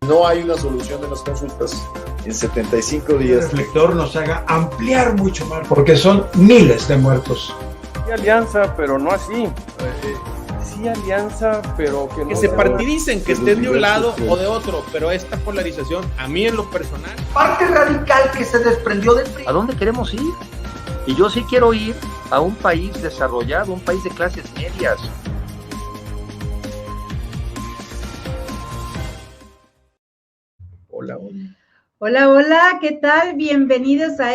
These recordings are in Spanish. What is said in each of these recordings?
no hay una solución de las consultas en 75 días. El reflector nos haga ampliar mucho más, porque son miles de muertos. Sí, alianza, pero no así. Sí, alianza, pero que no... Que se partidicen, que estén de un lado o de otro, pero esta polarización, a mí en lo personal... Parte radical que se desprendió del PRI. ¿A dónde queremos ir? Y yo sí quiero ir a un país desarrollado, un país de clases medias. Hola. Hola, hola, ¿qué tal? Bienvenidos a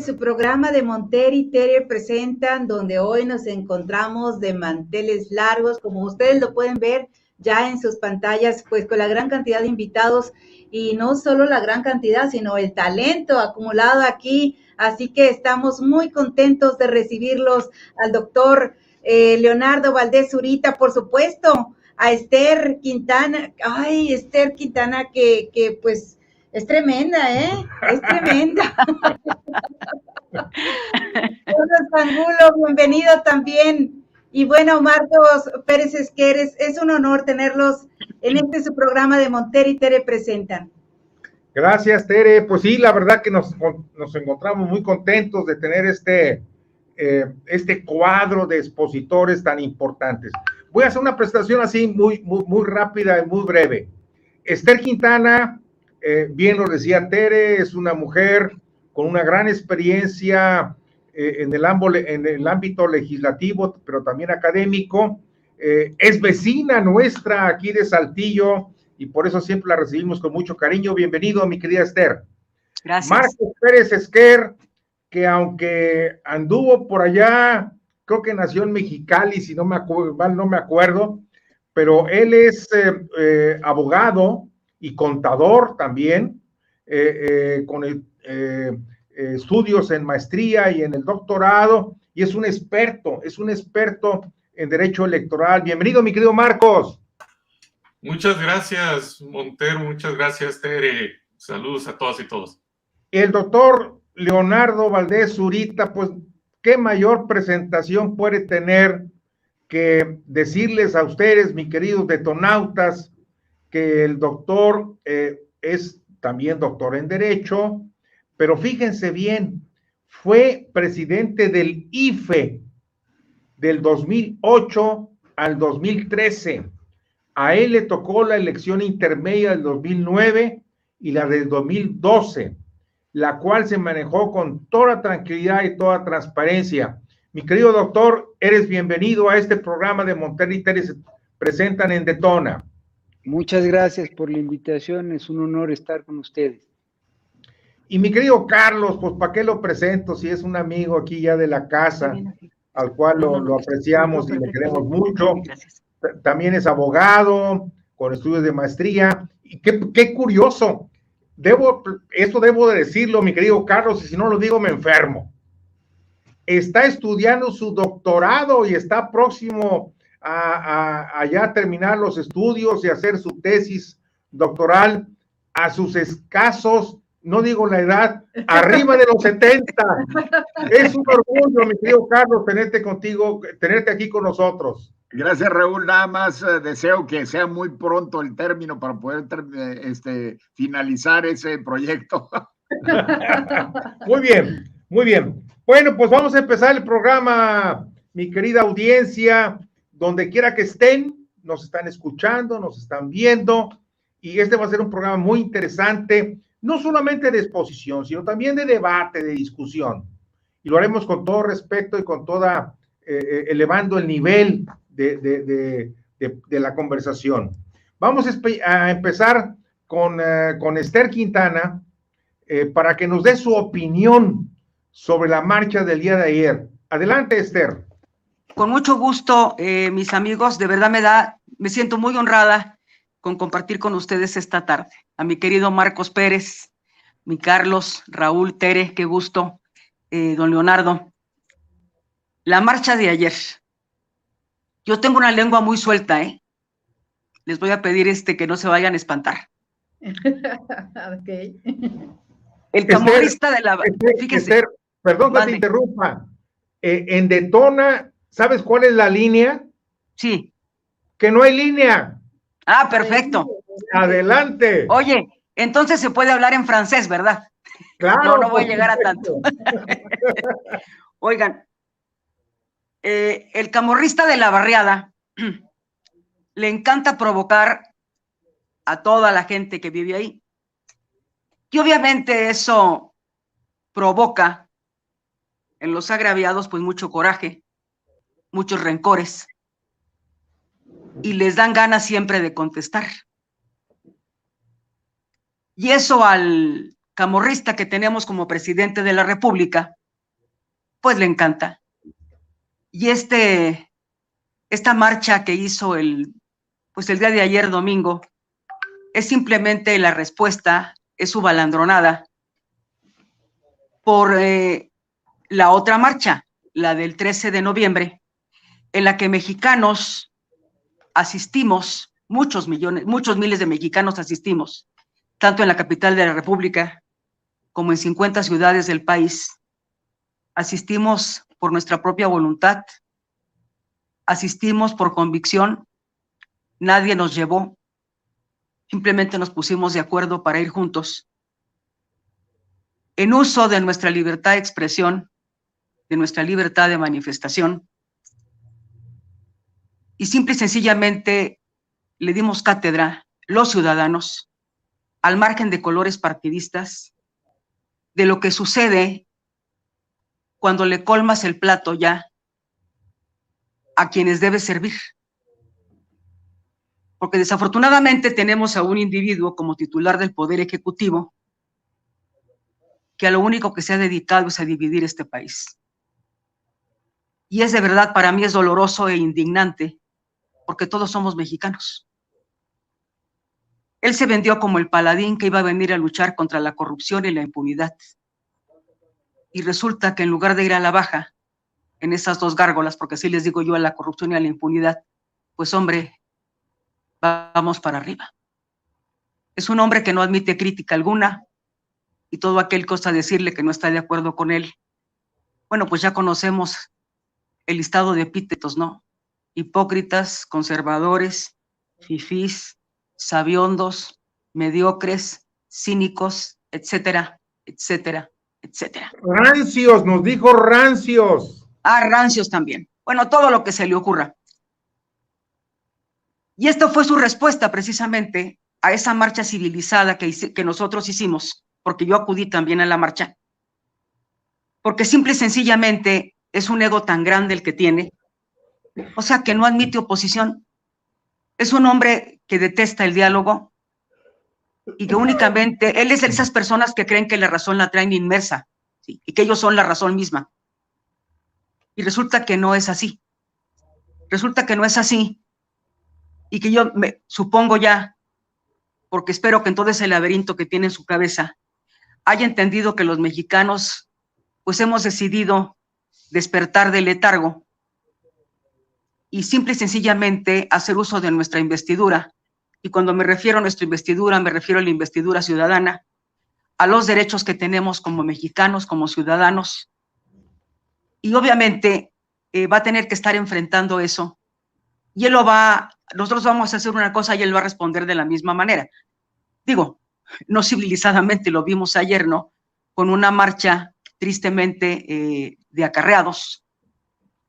su programa de Monter y Tere presentan, donde hoy nos encontramos de manteles largos, como ustedes lo pueden ver ya en sus pantallas, pues con la gran cantidad de invitados, y no solo la gran cantidad, sino el talento acumulado aquí, así que estamos muy contentos de recibirlos al doctor Leonardo Valdés Zurita, por supuesto, a Esther Quintana, Esther Quintana que pues es tremenda, es tremenda. Carlos Angulo, bienvenido también. Y bueno, Marcos Pérez Esqueres, es un honor tenerlos en su programa de Monter y Tere presentan. Gracias, Tere. Pues sí, la verdad que nos encontramos muy contentos de tener este cuadro de expositores tan importantes. Voy a hacer una presentación así muy rápida y muy breve. Esther Quintana, bien lo decía Tere, es una mujer con una gran experiencia en el ámbito legislativo, pero también académico. Es vecina nuestra aquí de Saltillo y por eso siempre la recibimos con mucho cariño. Bienvenido, mi querida Esther. Gracias. Marcos Pérez Esquer, que aunque anduvo por allá, creo que nació en Mexicali, si no me acuerdo, pero él es abogado y contador también, con estudios en maestría y en el doctorado, y es un experto en derecho electoral. Bienvenido, mi querido Marcos. Muchas gracias, Monter, muchas gracias, Tere. Saludos a todas y todos. El doctor Leonardo Valdés Zurita, pues, ¿qué mayor presentación puede tener que decirles a ustedes, mis queridos detonautas, que el doctor es también doctor en Derecho, pero fíjense bien, fue presidente del IFE del 2008 al 2013. A él le tocó la elección intermedia del 2009 y la del 2012, la cual se manejó con toda tranquilidad y toda transparencia. Mi querido doctor, eres bienvenido a este programa de Monter y Tere se presentan en Detona. Muchas gracias por la invitación, es un honor estar con ustedes. Y mi querido Carlos, pues ¿para qué lo presento si es un amigo aquí ya de la casa, al cual lo apreciamos y le queremos mucho? También es abogado, con estudios de maestría, y qué curioso, debo de decirlo, mi querido Carlos, y si no lo digo me enfermo. Está estudiando su doctorado y está próximo a ya terminar los estudios y hacer su tesis doctoral a sus escasos, no digo la edad, arriba de los 70. Es un orgullo, mi querido Carlos, tenerte aquí con nosotros. Gracias, Raúl. Nada más deseo que sea muy pronto el término para poder finalizar ese proyecto. Muy bien, muy bien. Bueno, pues vamos a empezar el programa, mi querida audiencia, donde quiera que estén, nos están escuchando, nos están viendo, y este va a ser un programa muy interesante, no solamente de exposición, sino también de debate, de discusión, y lo haremos con todo respeto y con toda, elevando el nivel de la conversación. Vamos a empezar con Esther Quintana, para que nos dé su opinión sobre la marcha del día de ayer. Adelante, Esther. Con mucho gusto, mis amigos, de verdad me siento muy honrada con compartir con ustedes esta tarde. A mi querido Marcos Pérez, mi Carlos, Raúl, Tere, qué gusto, don Leonardo. La marcha de ayer. Yo tengo una lengua muy suelta, Les voy a pedir que no se vayan a espantar. Okay. El camorrista de la... Fíjese. Esther, perdón que te interrumpa. En Detona, ¿sabes cuál es la línea? Sí. Que no hay línea. Ah, perfecto. Adelante. Oye, entonces se puede hablar en francés, ¿verdad? Claro. No voy a llegar a tanto. Oigan, el camorrista de la barriada le encanta provocar a toda la gente que vive ahí. Y obviamente eso provoca en los agraviados pues mucho coraje, muchos rencores, y les dan ganas siempre de contestar. Y eso al camorrista que tenemos como presidente de la República, pues le encanta. Y esta marcha que hizo el día de ayer domingo, es simplemente la respuesta, es su balandronada por la otra marcha, la del 13 de noviembre, en la que mexicanos asistimos, muchos miles de mexicanos asistimos, tanto en la capital de la República como en 50 ciudades del país. Asistimos por nuestra propia voluntad, asistimos por convicción, nadie nos llevó, simplemente nos pusimos de acuerdo para ir juntos, en uso de nuestra libertad de expresión, de nuestra libertad de manifestación, y simple y sencillamente le dimos cátedra, los ciudadanos, al margen de colores partidistas, de lo que sucede cuando le colmas el plato ya a quienes debe servir. Porque desafortunadamente tenemos a un individuo como titular del Poder Ejecutivo que a lo único que se ha dedicado es a dividir este país. Y es de verdad, para mí es doloroso e indignante, porque todos somos mexicanos. Él se vendió como el paladín que iba a venir a luchar contra la corrupción y la impunidad. Y resulta que en lugar de ir a la baja, en esas dos gárgolas, porque así les digo yo, a la corrupción y a la impunidad, pues hombre, vamos para arriba. Es un hombre que no admite crítica alguna, y todo aquel que osa decirle que no está de acuerdo con él, bueno, pues ya conocemos el listado de epítetos, ¿no? Hipócritas, conservadores, fifís, sabiondos, mediocres, cínicos, etcétera, etcétera, etcétera. Rancios, nos dijo rancios. Ah, rancios también. Bueno, todo lo que se le ocurra. Y esta fue su respuesta precisamente a esa marcha civilizada que nosotros hicimos, porque yo acudí también a la marcha, porque simple y sencillamente es un ego tan grande el que tiene, o sea, que no admite oposición. Es un hombre que detesta el diálogo y que únicamente, él es de esas personas que creen que la razón la traen inmersa, ¿sí? Y que ellos son la razón misma. Y resulta que no es así. Resulta que no es así. Y que yo me supongo ya, porque espero que en todo ese laberinto que tiene en su cabeza, haya entendido que los mexicanos, pues hemos decidido despertar del letargo y simple y sencillamente hacer uso de nuestra investidura. Y cuando me refiero a nuestra investidura, me refiero a la investidura ciudadana, a los derechos que tenemos como mexicanos, como ciudadanos. Y obviamente va a tener que estar enfrentando eso. Y él nosotros vamos a hacer una cosa y él va a responder de la misma manera. Digo, no civilizadamente, lo vimos ayer, ¿no? Con una marcha tristemente de acarreados,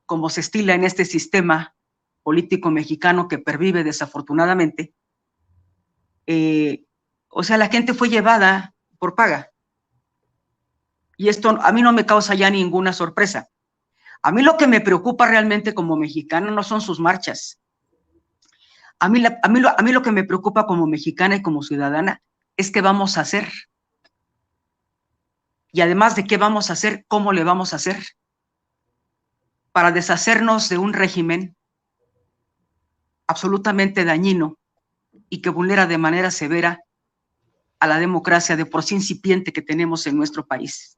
como se estila en este sistema político mexicano que pervive desafortunadamente. O sea, la gente fue llevada por paga. Y esto a mí no me causa ya ninguna sorpresa. A mí lo que me preocupa realmente como mexicano no son sus marchas. A mí lo que me preocupa como mexicana y como ciudadana es qué vamos a hacer. Y además de qué vamos a hacer, cómo le vamos a hacer para deshacernos de un régimen absolutamente dañino y que vulnera de manera severa a la democracia de por sí incipiente que tenemos en nuestro país.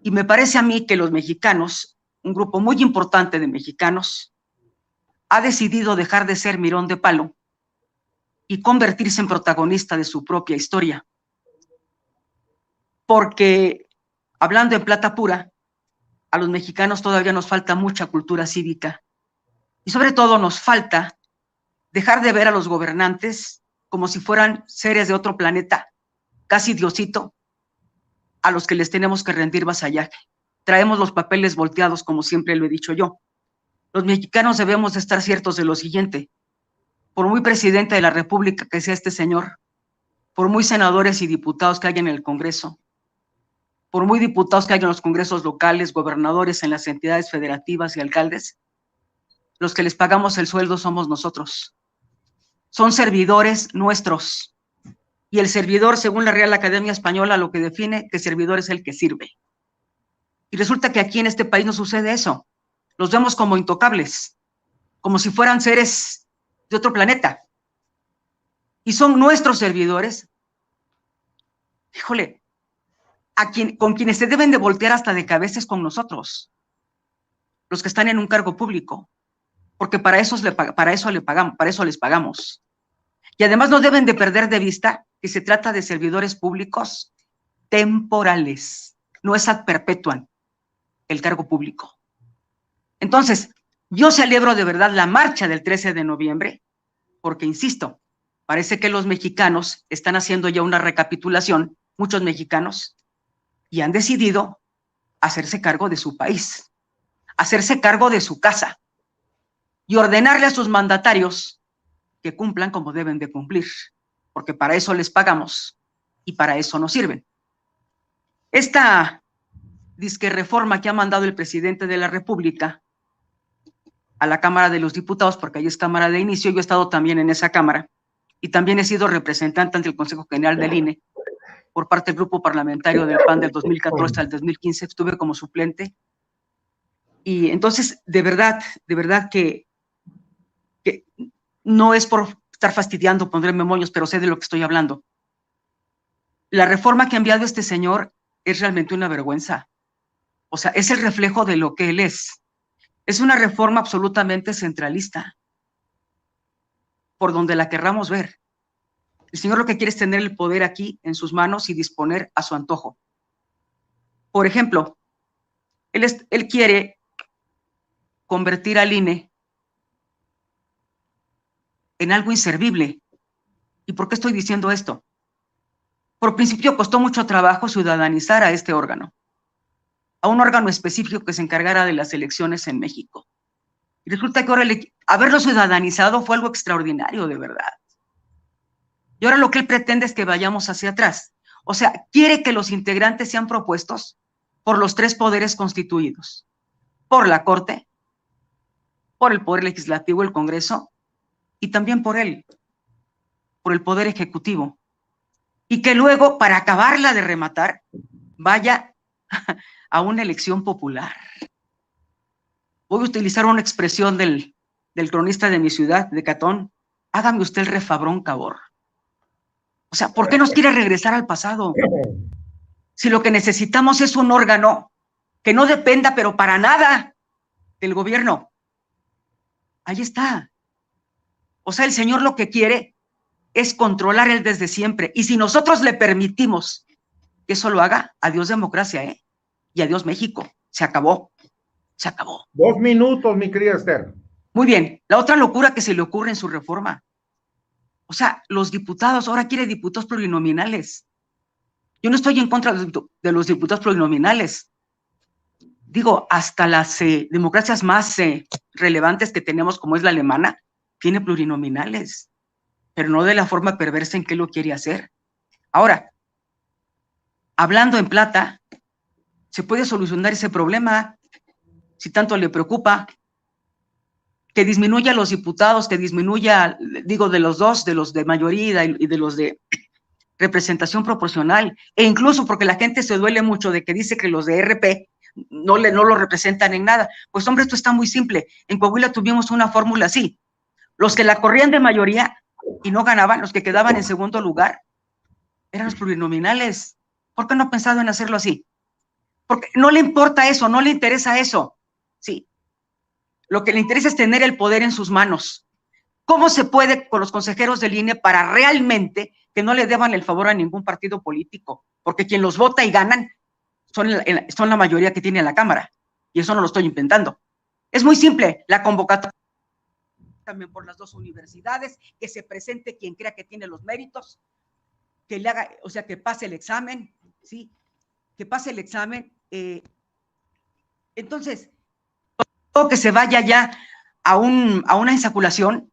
Y me parece a mí que los mexicanos, un grupo muy importante de mexicanos, ha decidido dejar de ser mirón de palo y convertirse en protagonista de su propia historia. Porque, hablando en plata pura, a los mexicanos todavía nos falta mucha cultura cívica y sobre todo nos falta dejar de ver a los gobernantes como si fueran seres de otro planeta, casi Diosito, a los que les tenemos que rendir vasallaje. Traemos los papeles volteados, como siempre lo he dicho yo. Los mexicanos debemos estar ciertos de lo siguiente: por muy presidente de la República que sea este señor, por muy senadores y diputados que haya en el Congreso, por muy diputados que haya en los congresos locales, gobernadores en las entidades federativas y alcaldes, los que les pagamos el sueldo somos nosotros. Son servidores nuestros. Y el servidor, según la Real Academia Española, lo que define que servidor es el que sirve. Y resulta que aquí en este país no sucede eso. Los vemos como intocables, como si fueran seres de otro planeta. Y son nuestros servidores. Híjole, con quienes se deben de voltear hasta de cabeza es con nosotros, los que están en un cargo público, porque para eso les pagamos. Y además no deben de perder de vista que se trata de servidores públicos temporales, no es ad perpetuam el cargo público. Entonces, yo celebro de verdad la marcha del 13 de noviembre, porque, insisto, parece que los mexicanos están haciendo ya una recapitulación, muchos mexicanos, y han decidido hacerse cargo de su país, hacerse cargo de su casa y ordenarle a sus mandatarios que cumplan como deben de cumplir, porque para eso les pagamos y para eso nos sirven. Esta disque reforma que ha mandado el presidente de la República a la Cámara de los Diputados, porque ahí es Cámara de Inicio, yo he estado también en esa Cámara y también he sido representante ante el Consejo General del INE por parte del grupo parlamentario del PAN del 2014 al 2015, estuve como suplente. Y entonces, de verdad que no es por estar fastidiando, pondré moños, pero sé de lo que estoy hablando. La reforma que ha enviado este señor es realmente una vergüenza. O sea, es el reflejo de lo que él es. Es una reforma absolutamente centralista, por donde la querramos ver. El señor lo que quiere es tener el poder aquí en sus manos y disponer a su antojo. Por ejemplo, él quiere convertir al INE en algo inservible. ¿Y por qué estoy diciendo esto? Por principio costó mucho trabajo ciudadanizar a este órgano, a un órgano específico que se encargara de las elecciones en México. Y resulta que ahora haberlo ciudadanizado fue algo extraordinario, de verdad. Y ahora lo que él pretende es que vayamos hacia atrás. O sea, quiere que los integrantes sean propuestos por los tres poderes constituidos, por la Corte, por el Poder Legislativo, el Congreso, y también por él, por el Poder Ejecutivo. Y que luego, para acabarla de rematar, vaya a una elección popular. Voy a utilizar una expresión del cronista de mi ciudad, de Catón: hágame usted el refabrón cabor. O sea, ¿por qué nos quiere regresar al pasado? Si lo que necesitamos es un órgano que no dependa, pero para nada, del gobierno. Ahí está. O sea, el señor lo que quiere es controlar él desde siempre. Y si nosotros le permitimos que eso lo haga, adiós democracia, ¿eh? Y adiós México. Se acabó. Se acabó. 2 minutos, mi querida Esther. Muy bien. La otra locura que se le ocurre en su reforma. O sea, los diputados, ahora quiere diputados plurinominales. Yo no estoy en contra de los diputados plurinominales. Digo, hasta las democracias más relevantes que tenemos, como es la alemana, tiene plurinominales, pero no de la forma perversa en que lo quiere hacer. Ahora, hablando en plata, se puede solucionar ese problema, si tanto le preocupa, que disminuya los diputados, que disminuya, digo, de los dos, de los de mayoría y de los de representación proporcional, e incluso porque la gente se duele mucho de que dice que los de RP no lo representan en nada. Pues hombre, esto está muy simple. En Coahuila tuvimos una fórmula así. Los que la corrían de mayoría y no ganaban, los que quedaban en segundo lugar, eran los plurinominales. ¿Por qué no ha pensado en hacerlo así? Porque no le importa eso, no le interesa eso. Sí. Lo que le interesa es tener el poder en sus manos. ¿Cómo se puede con los consejeros del INE para realmente que no le deban el favor a ningún partido político? Porque quien los vota y ganan son la mayoría que tiene la Cámara. Y eso no lo estoy inventando. Es muy simple, la convocatoria. también por las 2 universidades, que se presente quien crea que tiene los méritos, que le haga, o sea, que pase el examen, ¿sí? Que pase el examen. Entonces, que se vaya ya a una insaculación,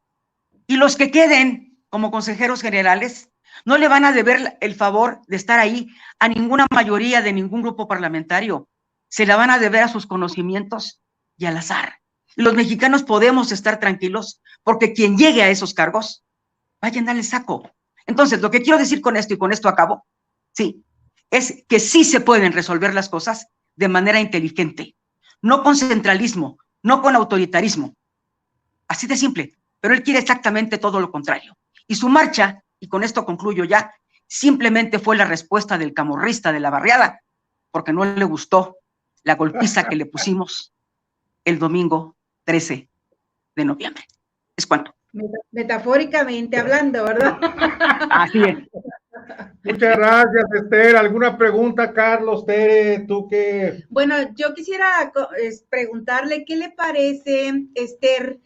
y los que queden como consejeros generales no le van a deber el favor de estar ahí a ninguna mayoría de ningún grupo parlamentario, se la van a deber a sus conocimientos y al azar. Los mexicanos podemos estar tranquilos porque quien llegue a esos cargos va a llenar el saco. Entonces, lo que quiero decir con esto, y con esto acabo, sí, es que sí se pueden resolver las cosas de manera inteligente, no con centralismo, no con autoritarismo, así de simple, pero él quiere exactamente todo lo contrario. Y su marcha, y con esto concluyo ya, simplemente fue la respuesta del camorrista de la barriada, porque no le gustó la golpiza que le pusimos el domingo 13 de noviembre. Es cuanto. Metafóricamente hablando, ¿verdad? Así es. Muchas gracias, Esther. ¿Alguna pregunta, Carlos, Tere? ¿Tú qué? Bueno, yo quisiera preguntarle qué le parece, Esther,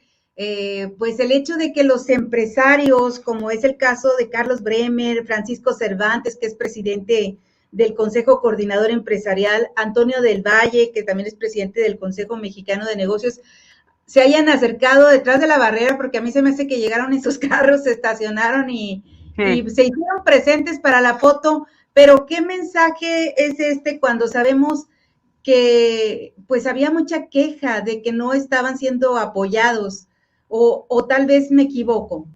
pues el hecho de que los empresarios, como es el caso de Carlos Bremer, Francisco Cervantes, que es presidente del Consejo Coordinador Empresarial, Antonio del Valle, que también es presidente del Consejo Mexicano de Negocios, se hayan acercado detrás de la barrera, porque a mí se me hace que llegaron en sus carros, se estacionaron y se hicieron presentes para la foto, pero ¿qué mensaje es este cuando sabemos que pues había mucha queja de que no estaban siendo apoyados? O tal vez me equivoco.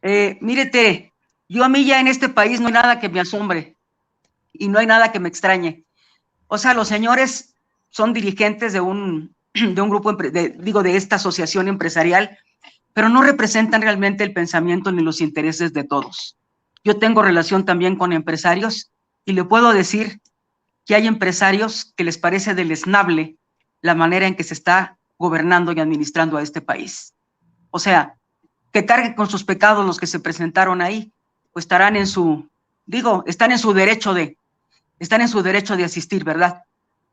Mire, Tere, yo a mí ya en este país no hay nada que me asombre y no hay nada que me extrañe. O sea, los señores son dirigentes de un grupo, de esta asociación empresarial, pero no representan realmente el pensamiento ni los intereses de todos. Yo tengo relación también con empresarios y le puedo decir que hay empresarios que les parece deleznable la manera en que se está gobernando y administrando a este país. O sea, que carguen con sus pecados los que se presentaron ahí, pues están en su derecho de asistir, ¿verdad?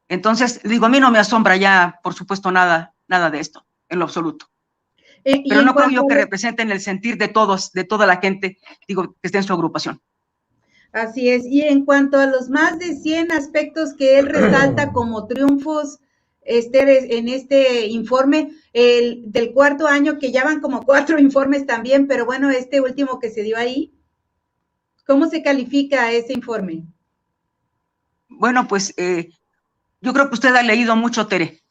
Entonces, a mí no me asombra ya, por supuesto, nada de esto, en lo absoluto. Pero no creo yo que representen el sentir de todos, de toda la gente, que esté en su agrupación. Así es. Y en cuanto a los más de 100 aspectos que él resalta como triunfos, en este informe, del cuarto año, que ya van como 4 informes también, pero bueno, este último que se dio ahí, ¿cómo se califica ese informe? Bueno, pues yo creo que usted ha leído mucho, Tere,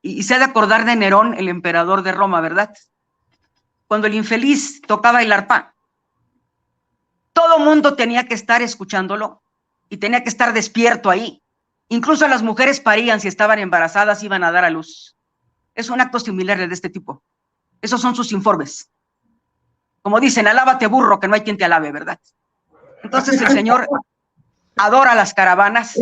y se ha de acordar de Nerón, el emperador de Roma, ¿verdad? Cuando el infeliz tocaba el arpa, todo mundo tenía que estar escuchándolo y tenía que estar despierto ahí. Incluso las mujeres parían, si estaban embarazadas, iban a dar a luz. Es un acto similar de este tipo. Esos son sus informes. Como dicen, alábate burro, que no hay quien te alabe, ¿verdad? Entonces el señor adora las caravanas,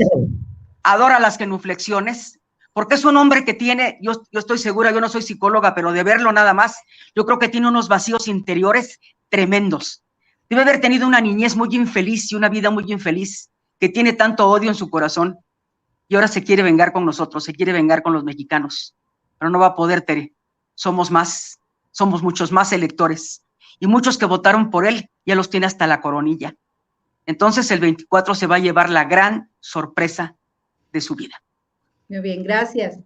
adora las genuflexiones, porque es un hombre que tiene, yo estoy segura, yo no soy psicóloga, pero de verlo nada más, yo creo que tiene unos vacíos interiores tremendos. Debe haber tenido una niñez muy infeliz y una vida muy infeliz, que tiene tanto odio en su corazón, y ahora se quiere vengar con nosotros, se quiere vengar con los mexicanos, pero no va a poder, Tere. Somos muchos más electores, y muchos que votaron por él ya los tiene hasta la coronilla. Entonces el 24 se va a llevar la gran sorpresa de su vida. Muy bien, gracias.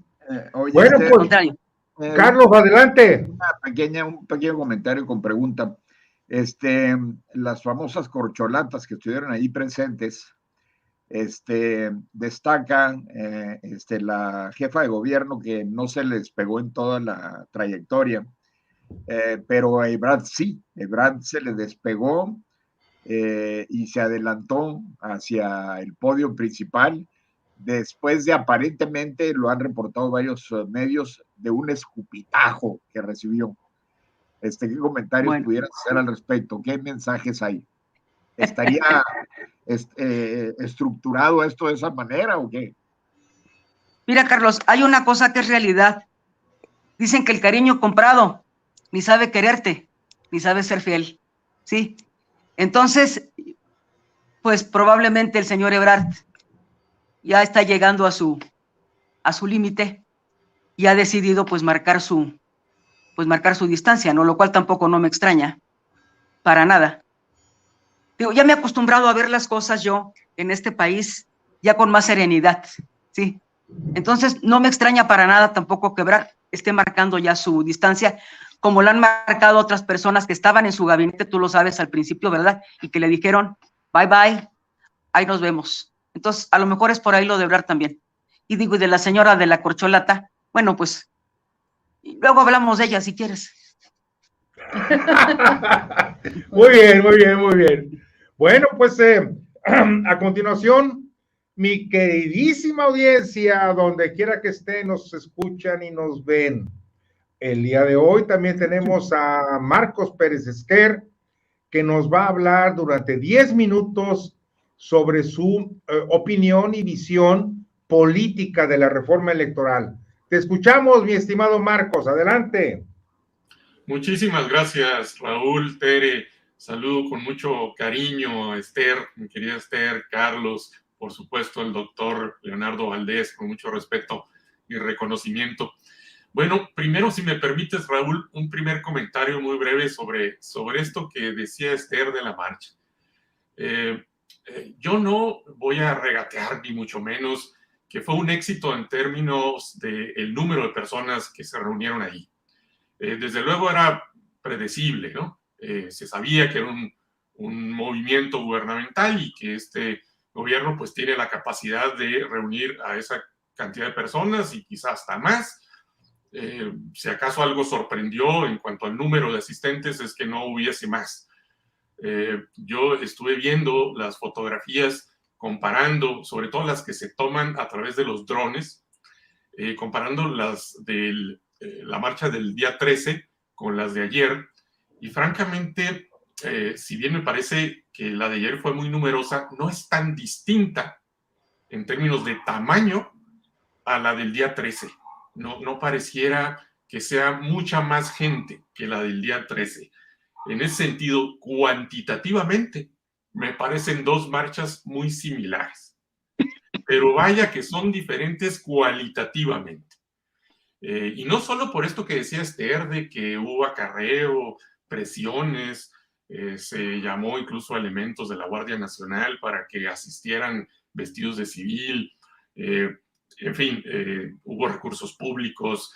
Oye, bueno, pues, Carlos, adelante. Un pequeño comentario con pregunta. Las famosas corcholatas que estuvieron ahí presentes, destacan la jefa de gobierno, que no se les pegó en toda la trayectoria, pero a Ebrard sí, Ebrard se le despegó y se adelantó hacia el podio principal, después de, aparentemente, lo han reportado varios medios, de un escupitajo que recibió. ¿Qué comentarios pudieras hacer al respecto? ¿Qué mensajes hay? ¿Estaría estructurado esto de esa manera o qué? Mira, Carlos, hay una cosa que es realidad. Dicen que el cariño comprado ni sabe quererte, ni sabe ser fiel, ¿sí? Entonces, pues probablemente el señor Ebrard ya está llegando a su límite, y ha decidido pues marcar su distancia, ¿no? Lo cual tampoco no me extraña, para nada. Digo, ya me he acostumbrado a ver las cosas yo en este país ya con más serenidad, ¿sí? Entonces no me extraña para nada tampoco que Ebrard esté marcando ya su distancia, como lo han marcado otras personas que estaban en su gabinete, tú lo sabes al principio, ¿verdad? Y que le dijeron, bye bye, ahí nos vemos. Entonces, a lo mejor es por ahí lo de Ebrard también. Y digo, y de la señora de la corcholata, bueno, pues, luego hablamos de ella si quieres. Muy bien, muy bien, muy bien. Bueno, pues a continuación, mi queridísima audiencia, donde quiera que esté, nos escuchan y nos ven. El día de hoy también tenemos a Marcos Pérez Esquer, que nos va a hablar durante 10 minutos sobre su opinión y visión política de la reforma electoral. Te escuchamos, mi estimado Marcos, adelante. Muchísimas gracias, Raúl, Tere. Saludo con mucho cariño a Esther, mi querida Esther, Carlos, por supuesto el doctor Leonardo Valdés, con mucho respeto y reconocimiento. Bueno, primero, si me permites, Raúl, un primer comentario muy breve sobre esto que decía Esther de la marcha. Yo no voy a regatear, ni mucho menos, que fue un éxito en términos del número de personas que se reunieron ahí. Desde luego era predecible, ¿no? Se sabía que era un movimiento gubernamental y que este gobierno pues tiene la capacidad de reunir a esa cantidad de personas y quizás hasta más. Si acaso algo sorprendió en cuanto al número de asistentes es que no hubiese más. Yo estuve viendo las fotografías, comparando, sobre todo las que se toman a través de los drones, comparando las de la marcha del día 13 con las de ayer, y francamente, si bien me parece que la de ayer fue muy numerosa, no es tan distinta en términos de tamaño a la del día 13. No pareciera que sea mucha más gente que la del día 13. En ese sentido, cuantitativamente, me parecen dos marchas muy similares. Pero vaya que son diferentes cualitativamente. Y no solo por esto que decía Esther, de que hubo acarreo, presiones, se llamó incluso a elementos de la Guardia Nacional para que asistieran vestidos de civil, en fin, hubo recursos públicos,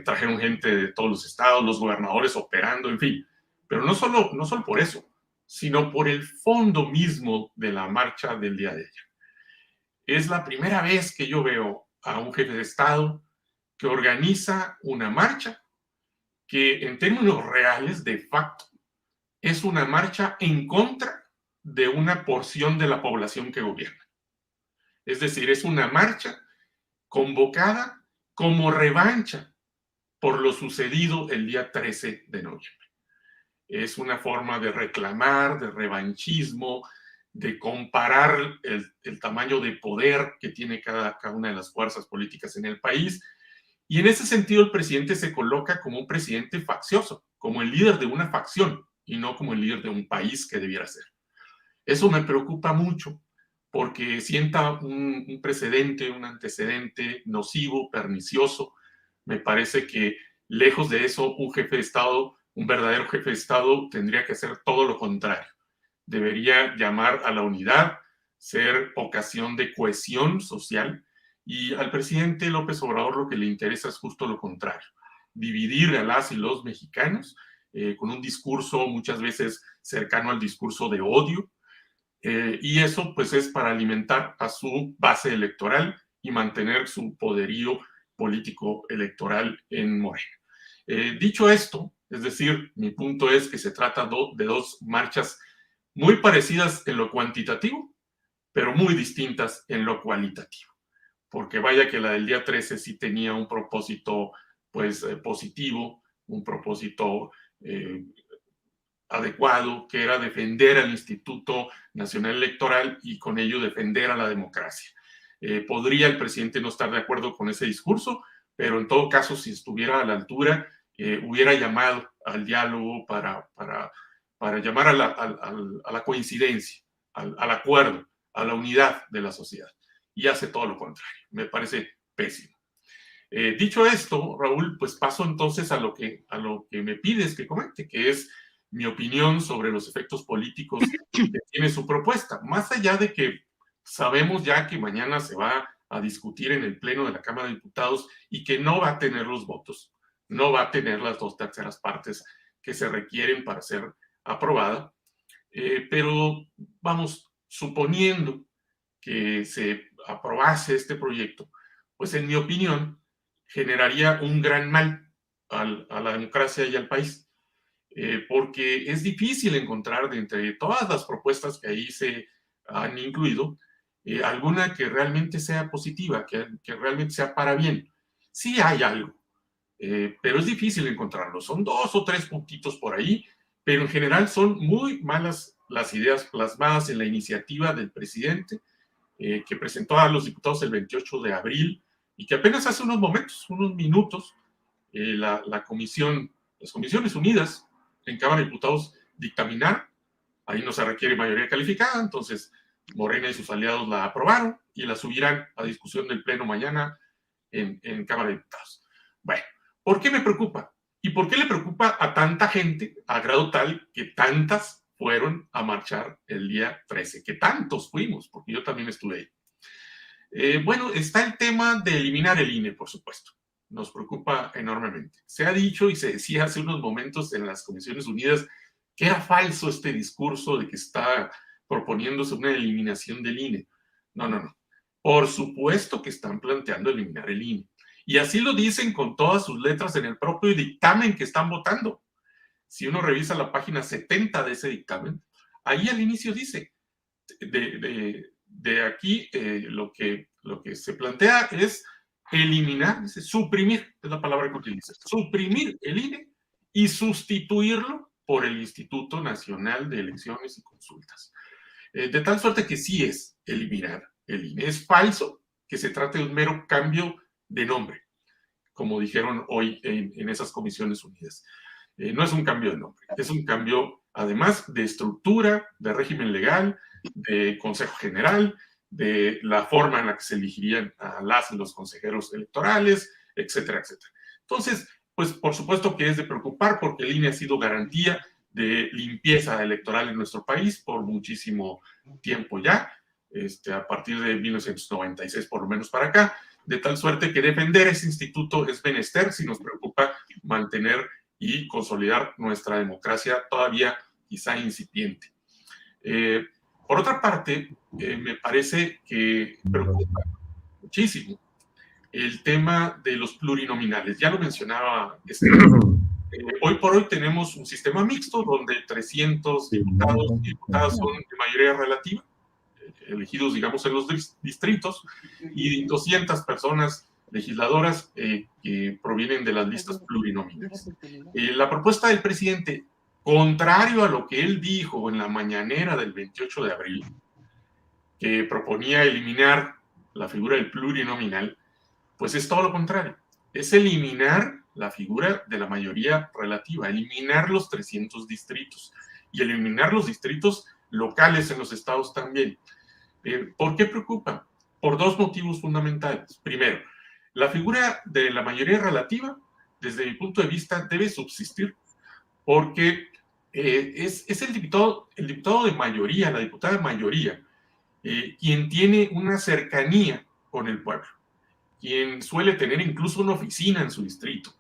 trajeron gente de todos los estados, los gobernadores operando, en fin. Pero no solo por eso, sino por el fondo mismo de la marcha del día de ayer. Es la primera vez que yo veo a un jefe de Estado que organiza una marcha que en términos reales, de facto, es una marcha en contra de una porción de la población que gobierna. Es decir, es una marcha convocada como revancha por lo sucedido el día 13 de noviembre. Es una forma de reclamar, de revanchismo, de comparar el tamaño de poder que tiene cada una de las fuerzas políticas en el país. Y en ese sentido el presidente se coloca como un presidente faccioso, como el líder de una facción y no como el líder de un país que debiera ser. Eso me preocupa mucho porque sienta un precedente, un antecedente nocivo, pernicioso. Me parece que lejos de eso, un jefe de Estado, un verdadero jefe de Estado, tendría que hacer todo lo contrario. Debería llamar a la unidad, ser ocasión de cohesión social, y al presidente López Obrador lo que le interesa es justo lo contrario, dividir a las y los mexicanos con un discurso muchas veces cercano al discurso de odio, y eso pues es para alimentar a su base electoral y mantener su poderío político electoral en Morena. Dicho esto, es decir, mi punto es que se trata de dos marchas muy parecidas en lo cuantitativo, pero muy distintas en lo cualitativo. Porque vaya que la del día 13 sí tenía un propósito pues positivo, un propósito adecuado, que era defender al Instituto Nacional Electoral y con ello defender a la democracia. Podría el presidente no estar de acuerdo con ese discurso, pero en todo caso, si estuviera a la altura, hubiera llamado al diálogo para llamar a la coincidencia, al acuerdo, a la unidad de la sociedad. Y hace todo lo contrario. Me parece pésimo. Dicho esto, Raúl, pues paso entonces a lo que me pides que comente, que es mi opinión sobre los efectos políticos que tiene su propuesta. Más allá de que sabemos ya que mañana se va a discutir en el Pleno de la Cámara de Diputados y que no va a tener los votos, no va a tener las 2/3 partes que se requieren para ser aprobada, pero vamos, suponiendo que se aprobase este proyecto, pues en mi opinión generaría un gran mal a la democracia y al país, porque es difícil encontrar de entre todas las propuestas que ahí se han incluido, alguna que realmente sea positiva, que realmente sea para bien. Sí hay algo, pero es difícil encontrarlo. Son 2 o 3 puntitos por ahí, pero en general son muy malas las ideas plasmadas en la iniciativa del presidente, que presentó a los diputados el 28 de abril y que apenas hace unos minutos, las Comisiones Unidas en Cámara de Diputados dictaminaron. Ahí no se requiere mayoría calificada, entonces Morena y sus aliados la aprobaron y la subirán a discusión del Pleno mañana en Cámara de Diputados. Bueno, ¿por qué me preocupa? ¿Y por qué le preocupa a tanta gente, a grado tal que tantas fueron a marchar el día 13? Que tantos fuimos, porque yo también estuve ahí. Bueno, está el tema de eliminar el INE, por supuesto. Nos preocupa enormemente. Se ha dicho y se decía hace unos momentos en las Comisiones Unidas que era falso este discurso de que está proponiéndose una eliminación del INE. No. Por supuesto que están planteando eliminar el INE. Y así lo dicen con todas sus letras en el propio dictamen que están votando. Si uno revisa la página 70 de ese dictamen, ahí al inicio dice, de aquí lo que se plantea es eliminar, dice, suprimir, es la palabra que utiliza, suprimir el INE y sustituirlo por el Instituto Nacional de Elecciones y Consultas. De tal suerte que sí es eliminar el INE. Es falso que se trate de un mero cambio de nombre, como dijeron hoy en esas Comisiones Unidas. No es un cambio de nombre, es un cambio además de estructura, de régimen legal, de Consejo General, de la forma en la que se elegirían a las y los consejeros electorales, etcétera, etcétera. Entonces, pues por supuesto que es de preocupar porque el INE ha sido garantía de limpieza electoral en nuestro país por muchísimo tiempo ya, a partir de 1996 por lo menos para acá, de tal suerte que defender ese instituto es menester si nos preocupa mantener y consolidar nuestra democracia todavía quizá incipiente. Por otra parte, me parece que preocupa muchísimo el tema de los plurinominales. Ya lo mencionaba hoy por hoy tenemos un sistema mixto donde 300 diputados y diputadas son de mayoría relativa, elegidos, digamos, en los distritos, y 200 personas legisladoras que provienen de las listas plurinominales. La propuesta del presidente, contrario a lo que él dijo en la mañanera del 28 de abril, que proponía eliminar la figura del plurinominal, pues es todo lo contrario. Es eliminar la figura de la mayoría relativa, eliminar los 300 distritos y eliminar los distritos locales en los estados también. ¿Por qué preocupa? Por 2 motivos fundamentales. Primero, la figura de la mayoría relativa, desde mi punto de vista, debe subsistir porque es el diputado de mayoría, la diputada de mayoría, quien tiene una cercanía con el pueblo, quien suele tener incluso una oficina en su distrito,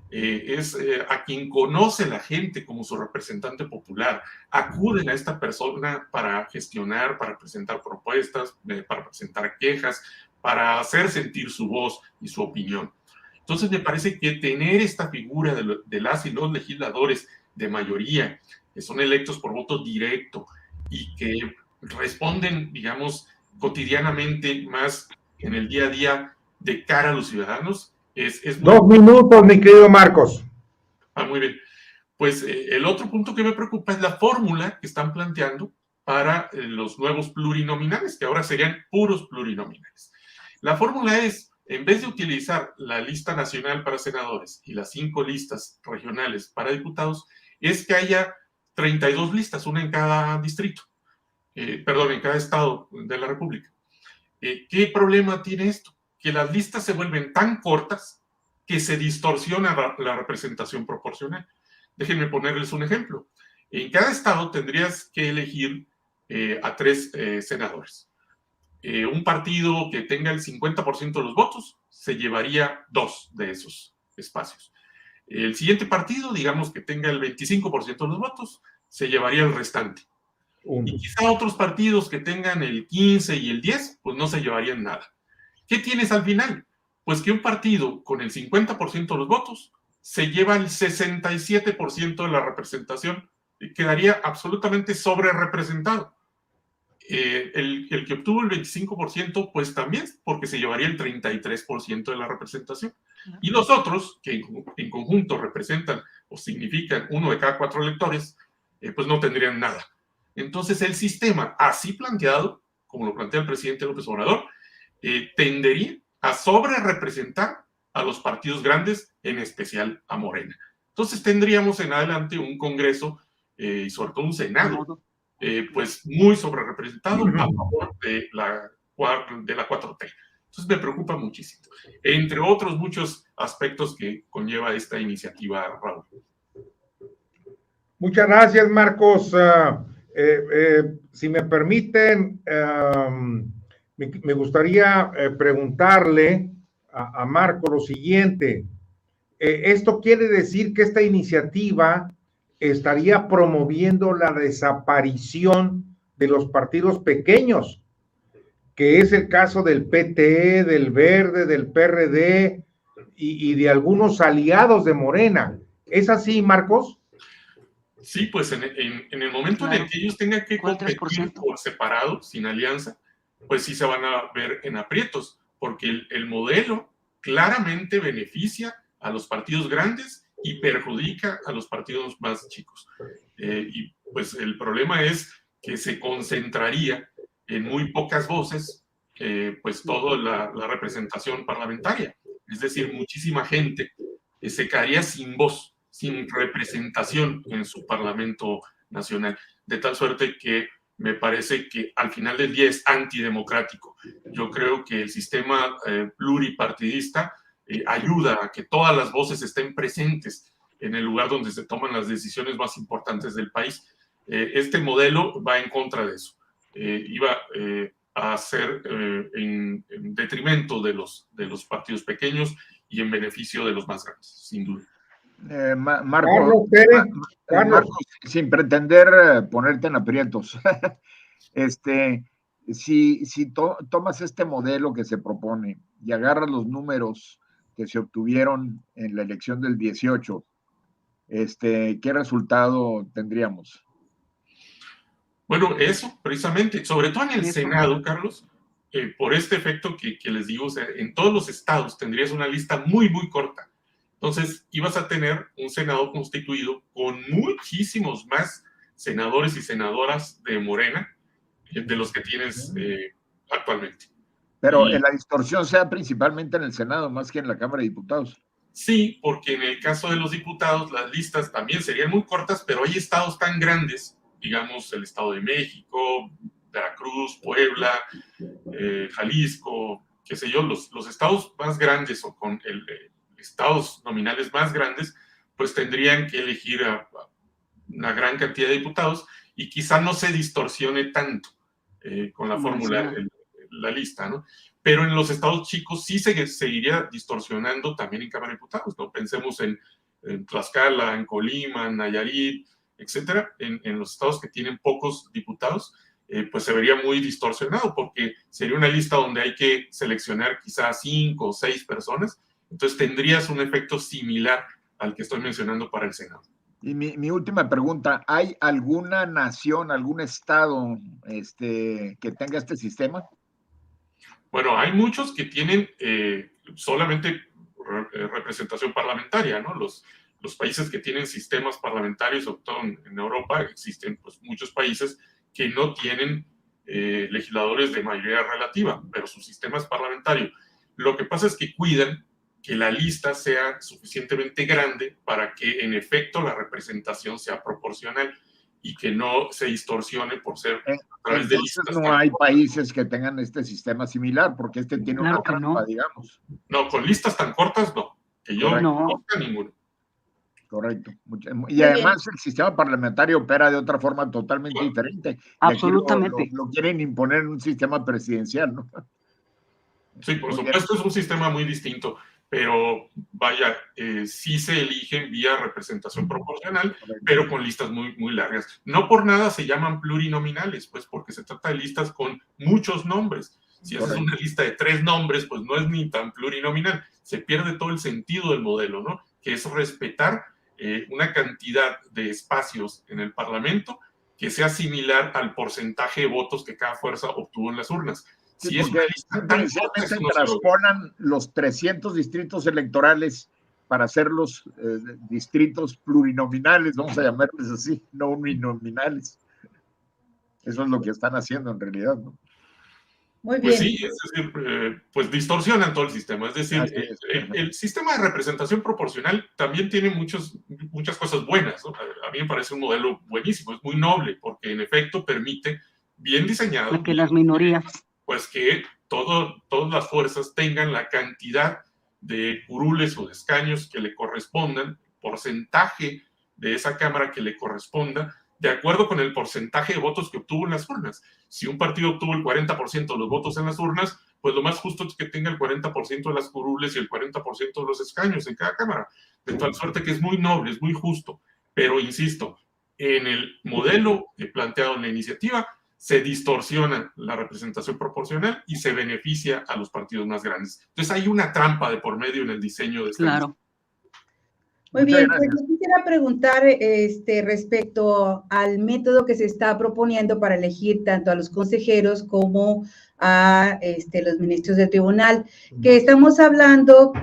es a quien conoce la gente como su representante popular, acuden a esta persona para gestionar, para presentar propuestas, para presentar quejas, para hacer sentir su voz y su opinión. Entonces me parece que tener esta figura de las y los legisladores de mayoría, que son electos por voto directo y que responden, digamos, cotidianamente más en el día a día de cara a los ciudadanos, es muy... 2 minutos, mi querido Marcos. Muy bien. Pues el otro punto que me preocupa es la fórmula que están planteando para los nuevos plurinominales, que ahora serían puros plurinominales. La fórmula es, en vez de utilizar la lista nacional para senadores y las 5 listas regionales para diputados, es que haya 32 listas, una en cada distrito, en cada estado de la República. ¿Qué problema tiene esto? Que las listas se vuelven tan cortas que se distorsiona la representación proporcional. Déjenme ponerles un ejemplo. En cada estado tendrías que elegir a 3 senadores. Un partido que tenga el 50% de los votos se llevaría 2 de esos espacios. El siguiente partido, digamos que tenga el 25% de los votos, se llevaría el restante. Y quizá otros partidos que tengan el 15 y el 10, pues no se llevarían nada. ¿Qué tienes al final? Pues que un partido con el 50% de los votos se lleva el 67% de la representación y quedaría absolutamente sobre representado. El que obtuvo el 25%, pues también, porque se llevaría el 33% de la representación. Y los otros, que en conjunto representan o significan 1 de cada 4 electores, pues no tendrían nada. Entonces el sistema, así planteado, como lo plantea el presidente López Obrador, tendería a sobre representar a los partidos grandes, en especial a Morena. Entonces tendríamos en adelante un Congreso y sobre todo un Senado, pues muy sobre representado a favor de la 4T. Entonces me preocupa muchísimo, entre otros muchos aspectos que conlleva esta iniciativa, Raúl. Muchas gracias, Marcos. Si me permiten, me gustaría preguntarle a Marco lo siguiente. ¿Esto quiere decir que esta iniciativa estaría promoviendo la desaparición de los partidos pequeños, que es el caso del PT, del Verde, del PRD y de algunos aliados de Morena? ¿Es así, Marcos? Sí, pues en el momento en el que ellos tengan que competir por separado, sin alianza, pues sí se van a ver en aprietos, porque el modelo claramente beneficia a los partidos grandes y perjudica a los partidos más chicos. Y pues el problema es que se concentraría en muy pocas voces, pues toda la representación parlamentaria. Es decir, muchísima gente se quedaría sin voz, sin representación en su Parlamento Nacional, de tal suerte que me parece que al final del día es antidemocrático. Yo creo que el sistema pluripartidista ayuda a que todas las voces estén presentes en el lugar donde se toman las decisiones más importantes del país. Este modelo va en contra de eso. Iba a ser en detrimento de los partidos pequeños y en beneficio de los más grandes, sin duda. Marcos, sin pretender ponerte en aprietos, si tomas este modelo que se propone y agarras los números que se obtuvieron en la elección del 18, ¿qué resultado tendríamos? Bueno, eso precisamente, sobre todo en el Senado, Carlos, por este efecto que les digo, o sea, en todos los estados tendrías una lista muy, muy corta. Entonces, ibas a tener un Senado constituido con muchísimos más senadores y senadoras de Morena de los que tienes actualmente. Pero la distorsión sea principalmente en el Senado, más que en la Cámara de Diputados. Sí, porque en el caso de los diputados, las listas también serían muy cortas, pero hay estados tan grandes, digamos el Estado de México, Veracruz, Puebla, Jalisco, qué sé yo, los estados más grandes o con estados nominales más grandes, pues tendrían que elegir a una gran cantidad de diputados y quizá no se distorsione tanto con la fórmula, la lista, ¿no? Pero en los estados chicos sí se seguiría distorsionando también en Cámara de Diputados, ¿no? Pensemos en Tlaxcala, en Colima, en Nayarit, etcétera, en los estados que tienen pocos diputados, pues se vería muy distorsionado porque sería una lista donde hay que seleccionar quizá 5 o 6 personas. Entonces tendrías un efecto similar al que estoy mencionando para el Senado. Y mi última pregunta, ¿hay alguna nación, algún estado que tenga este sistema? Bueno, hay muchos que tienen solamente representación parlamentaria, ¿no? Los países que tienen sistemas parlamentarios, sobre todo en Europa, existen pues, muchos países que no tienen legisladores de mayoría relativa, pero su sistema es parlamentario. Lo que pasa es que cuidan que la lista sea suficientemente grande para que en efecto la representación sea proporcional y que no se distorsione por ser a través de listas. No hay países que tengan este sistema similar, porque tiene una trampa, digamos. No, con listas tan cortas no. Que yo Correcto. no conozca ninguno. Correcto. Y además el sistema parlamentario opera de otra forma totalmente diferente. Absolutamente. Y aquí lo quieren imponer en un sistema presidencial, ¿no? Sí, por supuesto es un sistema muy distinto, pero vaya, sí se eligen vía representación proporcional, pero con listas muy, muy largas. No por nada se llaman plurinominales, pues porque se trata de listas con muchos nombres. Si haces una lista de 3 nombres, pues no es ni tan plurinominal. Se pierde todo el sentido del modelo, ¿no? Que es respetar una cantidad de espacios en el Parlamento que sea similar al porcentaje de votos que cada fuerza obtuvo en las urnas. Sí, si es una lista tan corta, se transponan los 300 distritos electorales para hacerlos distritos plurinominales, vamos a llamarles así, no uninominales. Eso es lo que están haciendo en realidad, ¿no? Muy bien. Pues sí, es decir, pues distorsionan todo el sistema. Es decir, el sistema de representación proporcional también tiene muchas cosas buenas, ¿no? A mí me parece un modelo buenísimo, es muy noble, porque en efecto permite, bien diseñado, que las minorías, pues que todas las fuerzas tengan la cantidad de curules o de escaños que le correspondan, porcentaje de esa cámara que le corresponda, de acuerdo con el porcentaje de votos que obtuvo en las urnas. Si un partido obtuvo el 40% de los votos en las urnas, pues lo más justo es que tenga el 40% de las curules y el 40% de los escaños en cada cámara. De tal suerte que es muy noble, es muy justo. Pero, insisto, en el modelo planteado en la iniciativa, se distorsiona la representación proporcional y se beneficia a los partidos más grandes. Entonces hay una trampa de por medio en el diseño de esta lista. Muy bien, pues yo quisiera preguntar respecto al método que se está proponiendo para elegir tanto a los consejeros como a los ministros del tribunal, que estamos hablando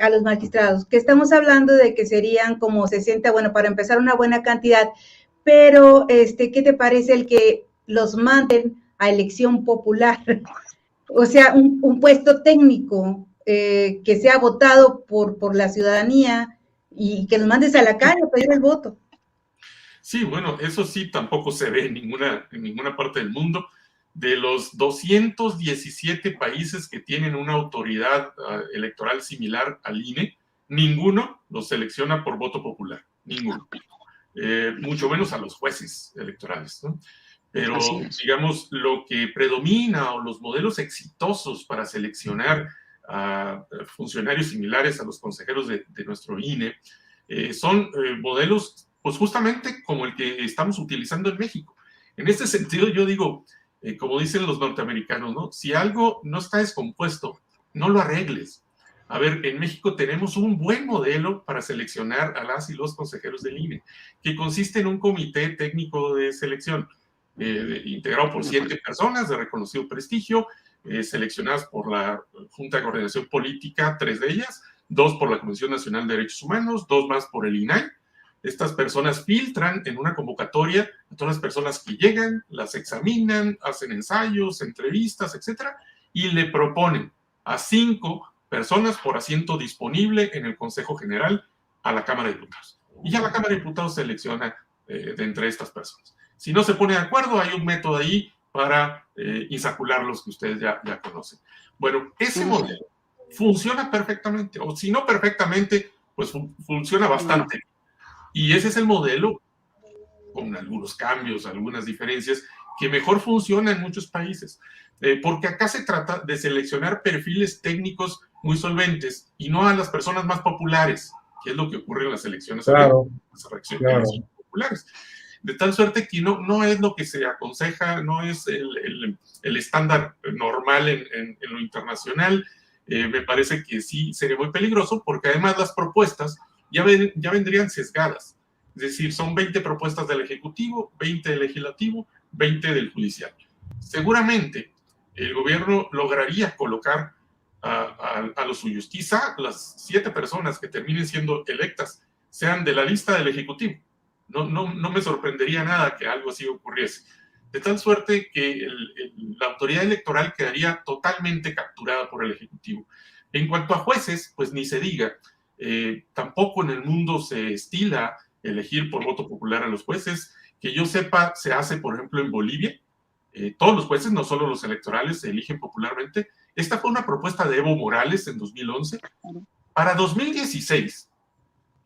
a los magistrados, que estamos hablando de que serían como 60, bueno, para empezar una buena cantidad, pero ¿qué te parece el que los manden a elección popular? O sea, un puesto técnico que sea votado por la ciudadanía, y que nos mandes a la calle a pedir el voto. Sí, bueno, eso sí tampoco se ve en ninguna parte del mundo. De los 217 países que tienen una autoridad electoral similar al INE, ninguno los selecciona por voto popular, ninguno. Mucho menos a los jueces electorales, ¿no? Pero, digamos, lo que predomina o los modelos exitosos para seleccionar a funcionarios similares a los consejeros de nuestro INE, son modelos, pues justamente como el que estamos utilizando en México. En este sentido, yo digo, como dicen los norteamericanos, ¿no? Si algo no está descompuesto, no lo arregles. A ver, en México tenemos un buen modelo para seleccionar a las y los consejeros del INE, que consiste en un comité técnico de selección, integrado por 7 personas de reconocido prestigio, seleccionadas por la Junta de Coordinación Política, 3 de ellas, 2 por la Comisión Nacional de Derechos Humanos, 2 más por el INAI. Estas personas filtran en una convocatoria a todas las personas que llegan, las examinan, hacen ensayos, entrevistas, etcétera, y le proponen a 5 personas por asiento disponible en el Consejo General a la Cámara de Diputados. Y ya la Cámara de Diputados selecciona de entre estas personas. Si no se pone de acuerdo, hay un método ahí para insacular los que ustedes ya conocen. Bueno, ese modelo funciona perfectamente, o si no perfectamente, pues funciona bastante. Y ese es el modelo, con algunos cambios, algunas diferencias, que mejor funciona en muchos países. Porque acá se trata de seleccionar perfiles técnicos muy solventes y no a las personas más populares, que es lo que ocurre en las elecciones elecciones populares. De tal suerte que no es lo que se aconseja, no es el estándar normal en lo internacional. Me parece que sí sería muy peligroso, porque además las propuestas ya vendrían sesgadas. Es decir, son 20 propuestas del Ejecutivo, 20 del Legislativo, 20 del Judicial. Seguramente el gobierno lograría colocar a los suyos. Quizá las 7 personas que terminen siendo electas sean de la lista del Ejecutivo. No me sorprendería nada que algo así ocurriese. De tal suerte que la autoridad electoral quedaría totalmente capturada por el Ejecutivo. En cuanto a jueces, pues ni se diga. Tampoco en el mundo se estila elegir por voto popular a los jueces. Que yo sepa, se hace, por ejemplo, en Bolivia. Todos los jueces, no solo los electorales, se eligen popularmente. Esta fue una propuesta de Evo Morales en 2011. Para 2016,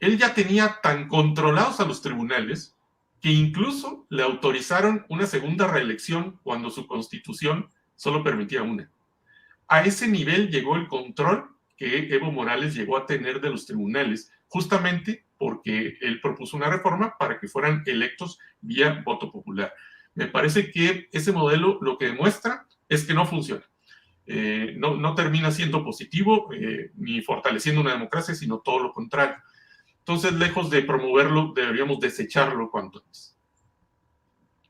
él ya tenía tan controlados a los tribunales que incluso le autorizaron una segunda reelección cuando su constitución solo permitía una. A ese nivel llegó el control que Evo Morales llegó a tener de los tribunales, justamente porque él propuso una reforma para que fueran electos vía voto popular. Me parece que ese modelo lo que demuestra es que no funciona. No termina siendo positivo ni fortaleciendo una democracia, sino todo lo contrario. Entonces, lejos de promoverlo, deberíamos desecharlo cuanto antes.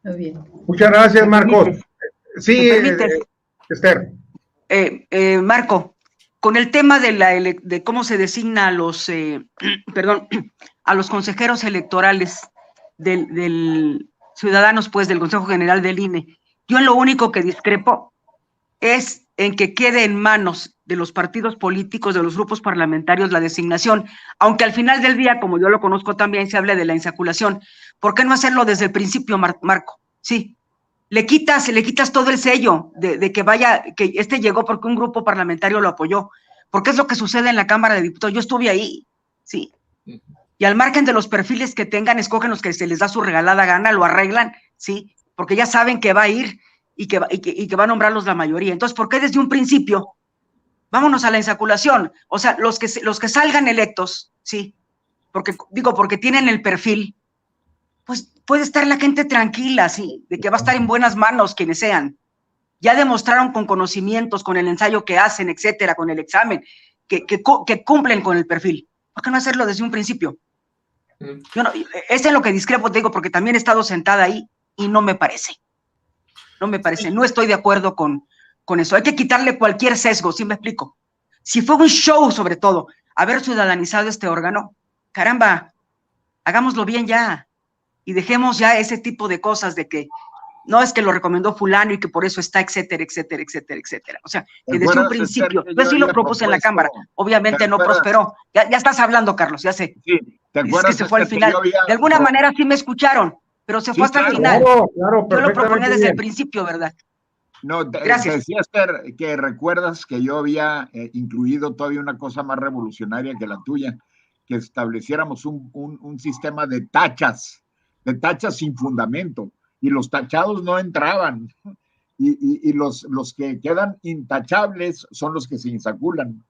Muy bien. Muchas gracias, Marcos. Sí, Esther. Marco, con el tema de cómo se designa a los, a los consejeros electorales del ciudadanos, pues, del Consejo General del INE, yo en lo único que discrepo es en que quede en manos de los partidos políticos, de los grupos parlamentarios, la designación, aunque al final del día, como yo lo conozco también, se hable de la insaculación. ¿Por qué no hacerlo desde el principio, Marco? Sí, le quitas todo el sello de que vaya, que este llegó porque un grupo parlamentario lo apoyó, porque es lo que sucede en la Cámara de Diputados. Yo estuve ahí, sí, y al margen de los perfiles que tengan, escogen los que se les da su regalada gana, lo arreglan, sí, porque ya saben que va a ir y que va a nombrarlos la mayoría. Entonces, ¿por qué desde un principio? Vámonos a la insaculación. O sea, los que salgan electos, sí, porque tienen el perfil, pues puede estar la gente tranquila, sí, de que va a estar en buenas manos quienes sean. Ya demostraron con conocimientos, con el ensayo que hacen, etcétera, con el examen, que cumplen con el perfil. ¿Por qué no hacerlo desde un principio? Es en lo que discrepo, te digo, porque también he estado sentada ahí y no me parece. No estoy de acuerdo con eso. Hay que quitarle cualquier sesgo, ¿sí me explico? Si fue un show, sobre todo, haber ciudadanizado este órgano, caramba, hagámoslo bien ya y dejemos ya ese tipo de cosas de que no es que lo recomendó fulano y que por eso está, etcétera, etcétera, etcétera, etcétera. O sea, que desde un principio, yo sí lo propuse en la Cámara, obviamente no prosperó. Ya estás hablando, Carlos, ya sé. Sí, ¿te acuerdas? Es que se fue al final. De alguna manera sí me escucharon, pero se fue hasta el final. Claro, yo lo proponía desde el principio, ¿verdad? No, gracias. Decía Esther que recuerdas que yo había incluido todavía una cosa más revolucionaria que la tuya, que estableciéramos un sistema de tachas sin fundamento, y los tachados no entraban, y los que quedan intachables son los que se insaculan.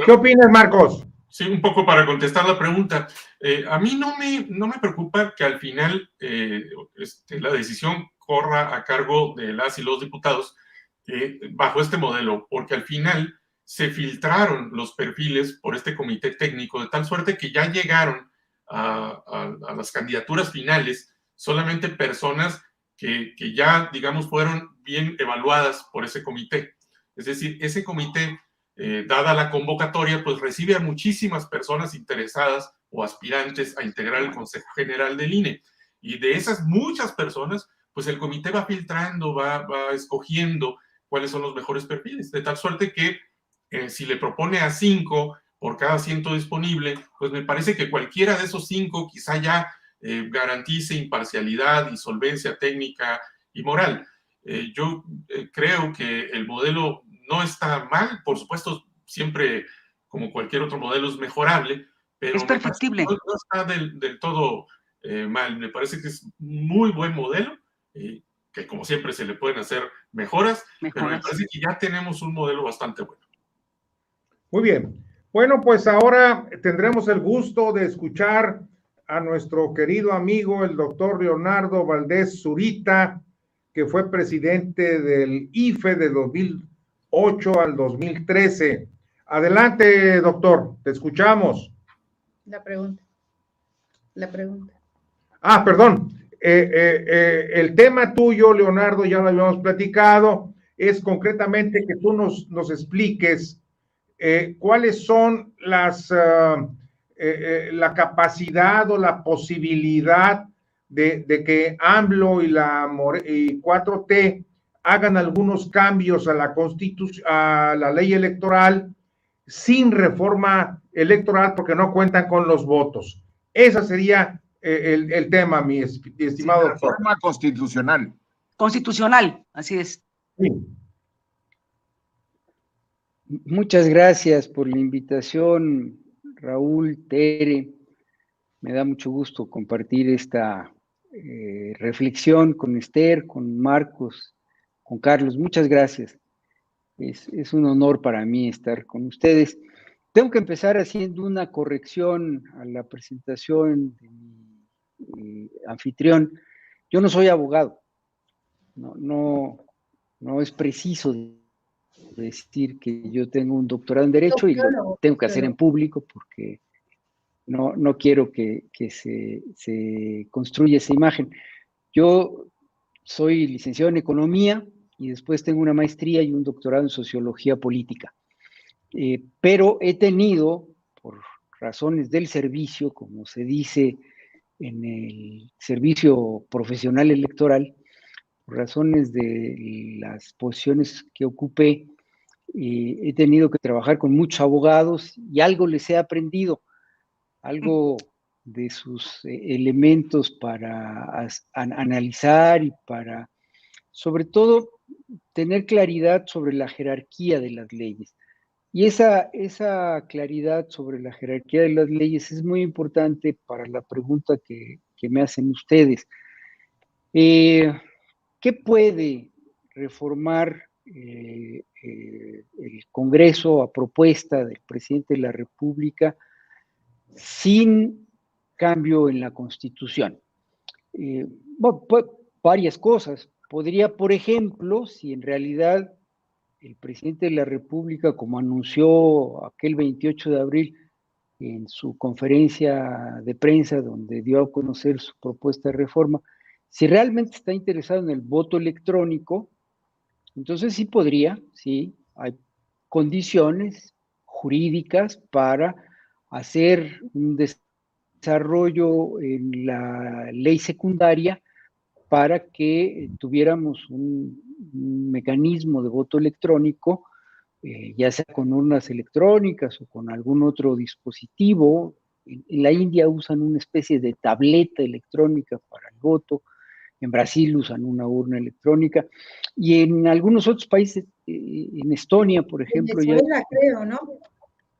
¿Qué opinas, Marcos? Sí, un poco para contestar la pregunta. A mí no me preocupa que al final la decisión corra a cargo de las y los diputados bajo este modelo, porque al final se filtraron los perfiles por este comité técnico, de tal suerte que ya llegaron a las candidaturas finales solamente personas que ya, digamos, fueron bien evaluadas por ese comité. Es decir, ese comité, dada la convocatoria, pues recibe a muchísimas personas interesadas o aspirantes a integrar el Consejo General del INE. Y de esas muchas personas, pues el comité va filtrando, va escogiendo cuáles son los mejores perfiles, de tal suerte que si le propone a 5 por cada asiento disponible, pues me parece que cualquiera de esos 5 quizá ya garantice imparcialidad y solvencia técnica y moral. Yo creo que el modelo no está mal, por supuesto, siempre, como cualquier otro modelo, es mejorable, pero es perfectible. No está del todo mal. Me parece que es muy buen modelo, que como siempre se le pueden hacer mejoras, pero me parece que ya tenemos un modelo bastante bueno. Muy bien. Bueno, pues ahora tendremos el gusto de escuchar a nuestro querido amigo, el doctor Leonardo Valdés Zurita, que fue presidente del IFE de 2008 al 2013. Adelante, doctor, te escuchamos. La pregunta. Ah, perdón. El tema tuyo, Leonardo, ya lo habíamos platicado, es concretamente que tú nos expliques cuáles son la capacidad o la posibilidad de que AMLO y 4T hagan algunos cambios a la ley electoral sin reforma electoral porque no cuentan con los votos. Ese sería el tema, mi estimado doctor. Reforma constitucional. Constitucional, así es. Sí. Muchas gracias por la invitación, Raúl, Tere. Me da mucho gusto compartir esta reflexión con Esther, con Marcos, con Carlos. Muchas gracias. Es un honor para mí estar con ustedes. Tengo que empezar haciendo una corrección a la presentación de mi anfitrión. Yo no soy abogado. No es preciso decir que yo tengo un doctorado en Derecho y lo tengo que hacer en público porque no quiero que se construya esa imagen. Yo soy licenciado en Economía y después tengo una maestría y un doctorado en Sociología Política. Pero he tenido, por razones del servicio, como se dice en el servicio profesional electoral, por razones de las posiciones que ocupé, he tenido que trabajar con muchos abogados y algo les he aprendido, algo de sus elementos para analizar y para, sobre todo, tener claridad sobre la jerarquía de las leyes. Y esa claridad sobre la jerarquía de las leyes es muy importante para la pregunta que me hacen ustedes. ¿Qué puede reformar el Congreso a propuesta del presidente de la República sin cambio en la Constitución? Bueno, varias cosas. Podría, por ejemplo, si en realidad el presidente de la República, como anunció aquel 28 de abril en su conferencia de prensa donde dio a conocer su propuesta de reforma, si realmente está interesado en el voto electrónico, entonces sí podría, sí, hay condiciones jurídicas para hacer un desarrollo en la ley secundaria para que tuviéramos un mecanismo de voto electrónico, ya sea con urnas electrónicas o con algún otro dispositivo. En la India usan una especie de tableta electrónica para el voto, en Brasil usan una urna electrónica, y en algunos otros países, en Estonia, por ejemplo. Venezuela, creo, ¿no?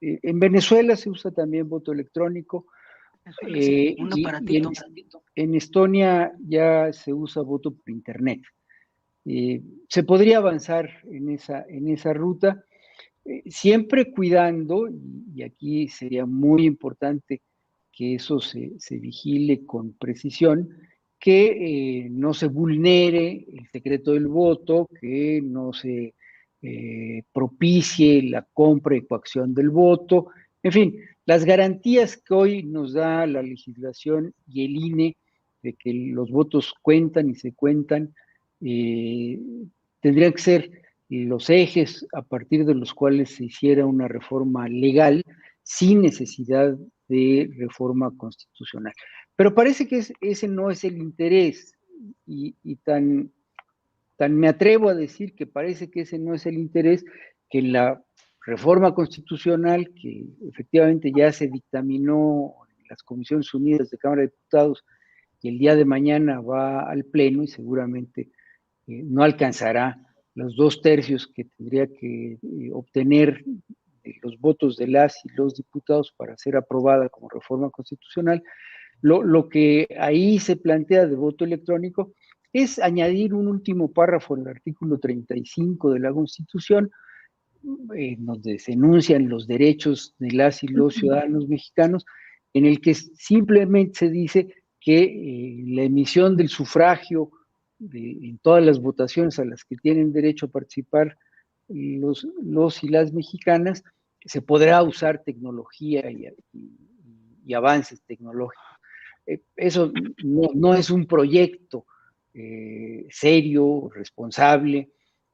En Venezuela se usa también voto electrónico. En Estonia ya se usa voto por internet. Se podría avanzar en esa ruta, siempre cuidando, y aquí sería muy importante que eso se vigile con precisión, que no se vulnere el secreto del voto, que no se propicie la compra y coacción del voto, en fin, las garantías que hoy nos da la legislación y el INE de que los votos cuentan y se cuentan, tendrían que ser los ejes a partir de los cuales se hiciera una reforma legal sin necesidad de reforma constitucional. Pero parece que ese no es el interés, y tan me atrevo a decir que parece que ese no es el interés, que la reforma constitucional que efectivamente ya se dictaminó en las Comisiones Unidas de Cámara de Diputados y el día de mañana va al Pleno y seguramente no alcanzará los 2/3 que tendría que obtener los votos de las y los diputados para ser aprobada como reforma constitucional. Lo que ahí se plantea de voto electrónico es añadir un último párrafo en el artículo 35 de la Constitución, donde se enuncian los derechos de las y los ciudadanos mexicanos, en el que simplemente se dice que la emisión del sufragio en todas las votaciones a las que tienen derecho a participar los y las mexicanas, se podrá usar tecnología y avances tecnológicos. Eso no es un proyecto serio, responsable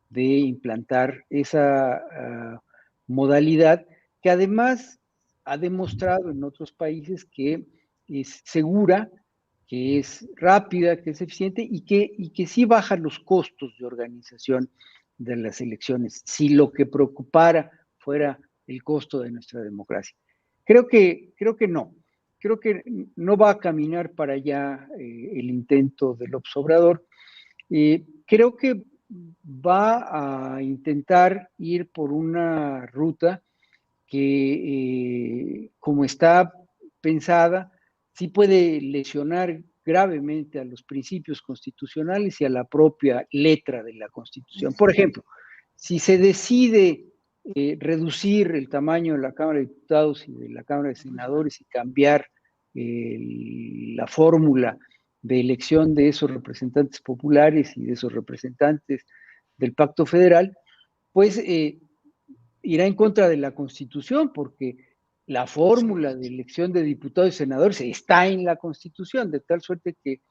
de implantar esa modalidad que además ha demostrado en otros países que es segura, que es rápida, que es eficiente y que sí baja los costos de organización de las elecciones, si lo que preocupara fuera el costo de nuestra democracia. Creo que no. Creo que no va a caminar para allá el intento de López Obrador. Creo que va a intentar ir por una ruta que, como está pensada, sí puede lesionar gravemente a los principios constitucionales y a la propia letra de la Constitución. Por ejemplo, si se decide reducir el tamaño de la Cámara de Diputados y de la Cámara de Senadores y cambiar la fórmula de elección de esos representantes populares y de esos representantes del Pacto Federal, pues irá en contra de la Constitución, porque la fórmula de elección de diputados y senadores está en la Constitución, de tal suerte que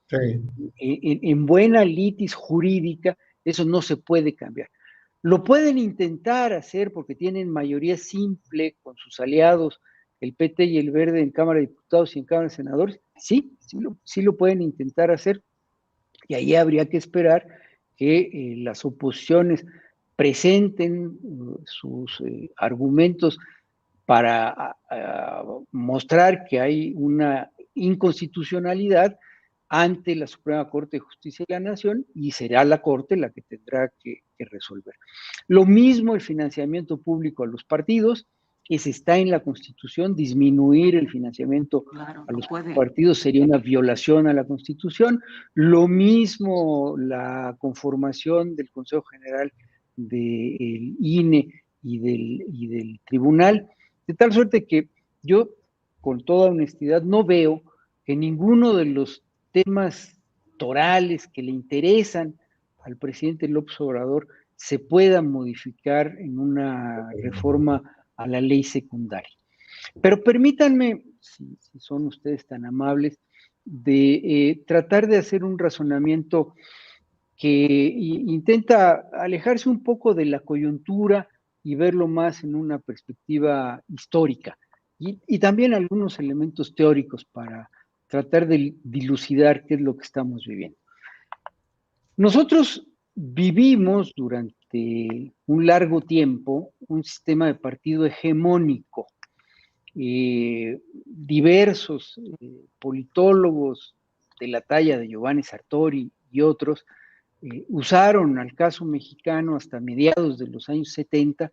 en buena litis jurídica eso no se puede cambiar. Lo pueden intentar hacer porque tienen mayoría simple con sus aliados, el PT y el Verde, en Cámara de Diputados y en Cámara de Senadores. Sí lo pueden intentar hacer, y ahí habría que esperar que las oposiciones presenten sus argumentos para mostrar que hay una inconstitucionalidad ante la Suprema Corte de Justicia de la Nación, y será la Corte la que tendrá que resolver. Lo mismo el financiamiento público a los partidos, ese está en la Constitución. Disminuir el financiamiento a los partidos sería una violación a la Constitución. Lo mismo la conformación del Consejo General del INE y del Tribunal, de tal suerte que yo, con toda honestidad, no veo que ninguno de los temas torales que le interesan al presidente López Obrador se pueda modificar en una reforma a la ley secundaria. Pero permítanme, si son ustedes tan amables, de tratar de hacer un razonamiento que intenta alejarse un poco de la coyuntura y verlo más en una perspectiva histórica, y también algunos elementos teóricos para tratar de dilucidar qué es lo que estamos viviendo. Nosotros vivimos durante un largo tiempo un sistema de partido hegemónico. Diversos politólogos de la talla de Giovanni Sartori y otros usaron al caso mexicano hasta mediados de los años 70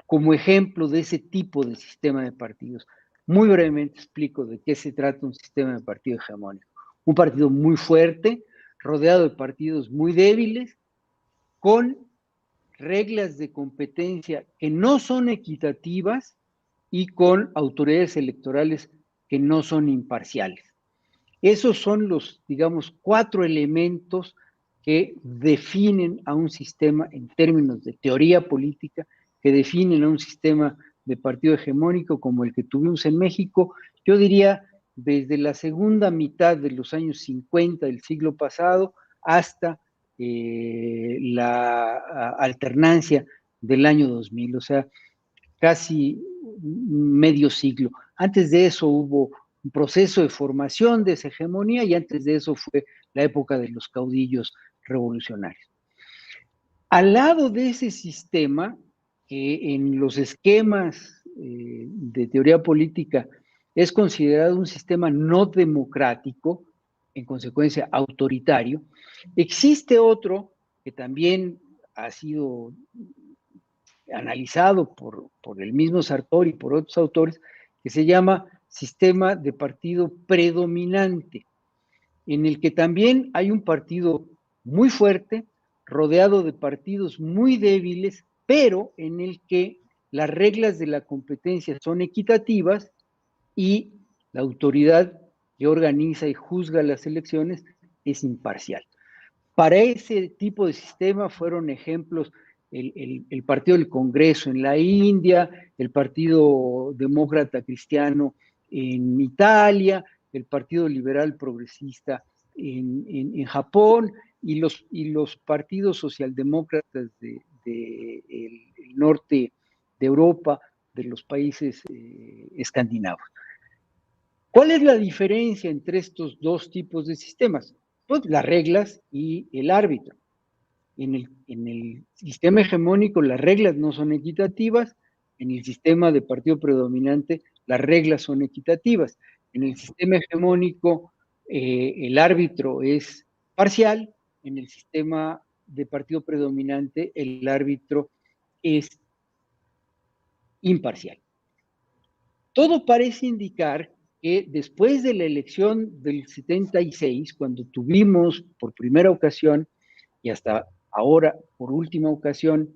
como ejemplo de ese tipo de sistema de partidos. Muy brevemente explico de qué se trata un sistema de partido hegemónico. Un partido muy fuerte, rodeado de partidos muy débiles, con reglas de competencia que no son equitativas y con autoridades electorales que no son imparciales. Esos son los, digamos, 4 elementos que definen a un sistema en términos de teoría política, que definen a un sistema de partido hegemónico como el que tuvimos en México, yo diría desde la segunda mitad de los años 50 del siglo pasado hasta la alternancia del año 2000, o sea, casi medio siglo. Antes de eso hubo un proceso de formación de esa hegemonía, y antes de eso fue la época de los caudillos revolucionarios. Al lado de ese sistema, que en los esquemas de teoría política es considerado un sistema no democrático, en consecuencia autoritario, existe otro que también ha sido analizado por el mismo Sartori y por otros autores, que se llama sistema de partido predominante, en el que también hay un partido muy fuerte, rodeado de partidos muy débiles, pero en el que las reglas de la competencia son equitativas y la autoridad que organiza y juzga las elecciones es imparcial. Para ese tipo de sistema fueron ejemplos el Partido del Congreso en la India, el Partido Demócrata Cristiano en Italia, el Partido Liberal Progresista en Japón, y los partidos socialdemócratas del norte de Europa, de los países escandinavos. ¿Cuál es la diferencia entre estos dos tipos de sistemas? Pues las reglas y el árbitro. En el sistema hegemónico las reglas no son equitativas, en el sistema de partido predominante las reglas son equitativas. En el sistema hegemónico el árbitro es parcial, en el sistema de partido predominante, el árbitro es imparcial. Todo parece indicar que después de la elección del 76, cuando tuvimos por primera ocasión y hasta ahora por última ocasión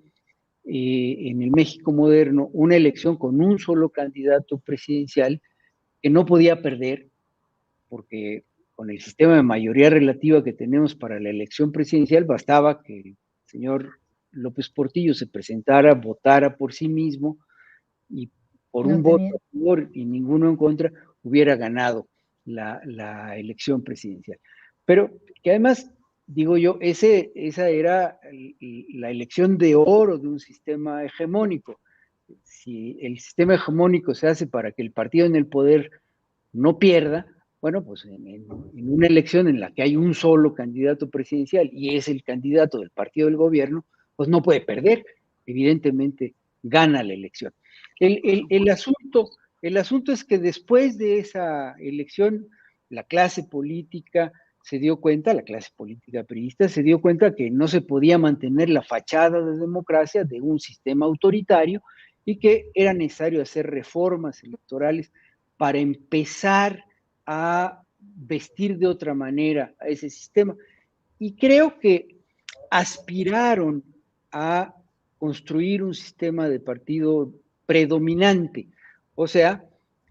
en el México moderno, una elección con un solo candidato presidencial que no podía perder, porque con el sistema de mayoría relativa que tenemos para la elección presidencial bastaba que el señor López Portillo se presentara, votara por sí mismo y por un voto a favor y ninguno en contra hubiera ganado la elección presidencial. Pero que además, digo yo, esa era la elección de oro de un sistema hegemónico. Si el sistema hegemónico se hace para que el partido en el poder no pierda, bueno, pues en una elección en la que hay un solo candidato presidencial y es el candidato del partido del gobierno, pues no puede perder, evidentemente gana la elección. El asunto es que después de esa elección, la clase política se dio cuenta, la clase política priista se dio cuenta que no se podía mantener la fachada de democracia de un sistema autoritario y que era necesario hacer reformas electorales para empezar a vestir de otra manera a ese sistema. Y creo que aspiraron a construir un sistema de partido predominante, o sea,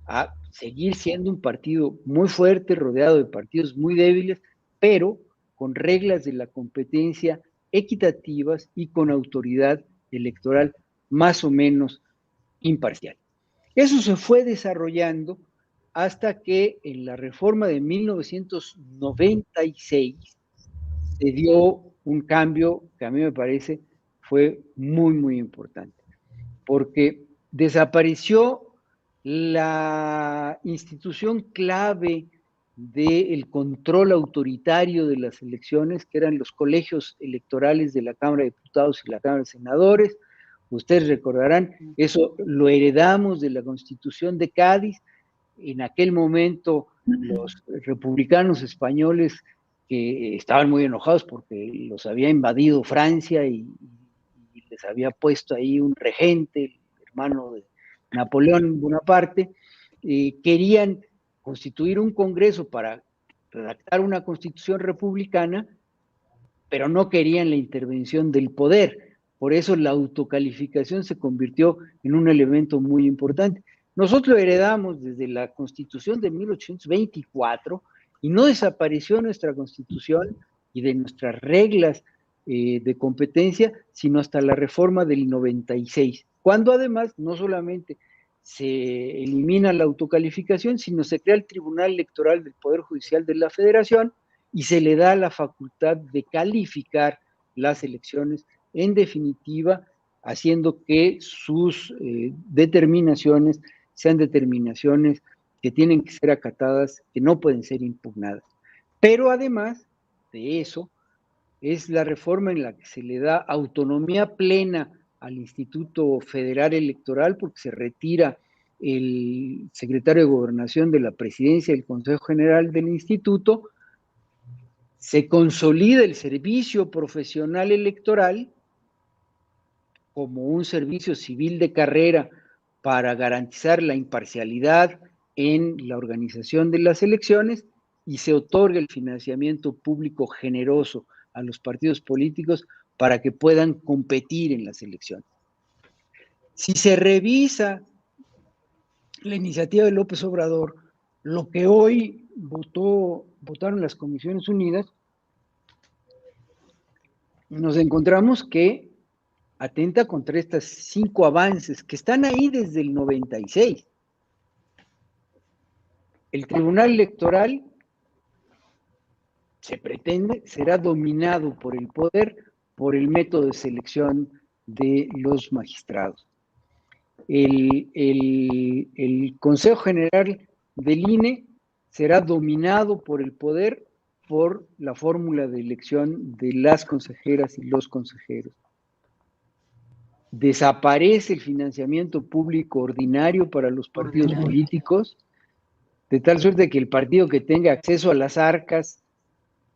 a seguir siendo un partido muy fuerte, rodeado de partidos muy débiles, pero con reglas de la competencia equitativas y con autoridad electoral más o menos imparcial. Eso se fue desarrollando hasta que en la reforma de 1996 se dio un cambio que a mí me parece fue muy, muy importante, porque desapareció la institución clave del control autoritario de las elecciones, que eran los colegios electorales de la Cámara de Diputados y la Cámara de Senadores. Ustedes recordarán, eso lo heredamos de la Constitución de Cádiz. En aquel momento los republicanos españoles que estaban muy enojados porque los había invadido Francia y les había puesto ahí un regente, el hermano de Napoleón Bonaparte, querían constituir un congreso para redactar una constitución republicana, pero no querían la intervención del poder. Por eso la autocalificación se convirtió en un elemento muy importante. Nosotros lo heredamos desde la Constitución de 1824 y no desapareció nuestra Constitución y de nuestras reglas de competencia, sino hasta la reforma del 96, cuando además no solamente se elimina la autocalificación, sino se crea el Tribunal Electoral del Poder Judicial de la Federación y se le da la facultad de calificar las elecciones, en definitiva, haciendo que sus determinaciones sean determinaciones que tienen que ser acatadas, que no pueden ser impugnadas. Pero además de eso, es la reforma en la que se le da autonomía plena al Instituto Federal Electoral, porque se retira el secretario de Gobernación de la presidencia del Consejo General del Instituto, se consolida el servicio profesional electoral como un servicio civil de carrera para garantizar la imparcialidad en la organización de las elecciones y se otorga el financiamiento público generoso a los partidos políticos para que puedan competir en las elecciones. Si se revisa la iniciativa de López Obrador, lo que hoy votaron las Comisiones Unidas, nos encontramos que atenta contra estos 5 avances que están ahí desde el 96. El Tribunal Electoral se pretende será dominado por el poder, por el método de selección de los magistrados. El Consejo General del INE será dominado por el poder, por la fórmula de elección de las consejeras y los consejeros. Desaparece el financiamiento público ordinario para los partidos políticos, de tal suerte que el partido que tenga acceso a las arcas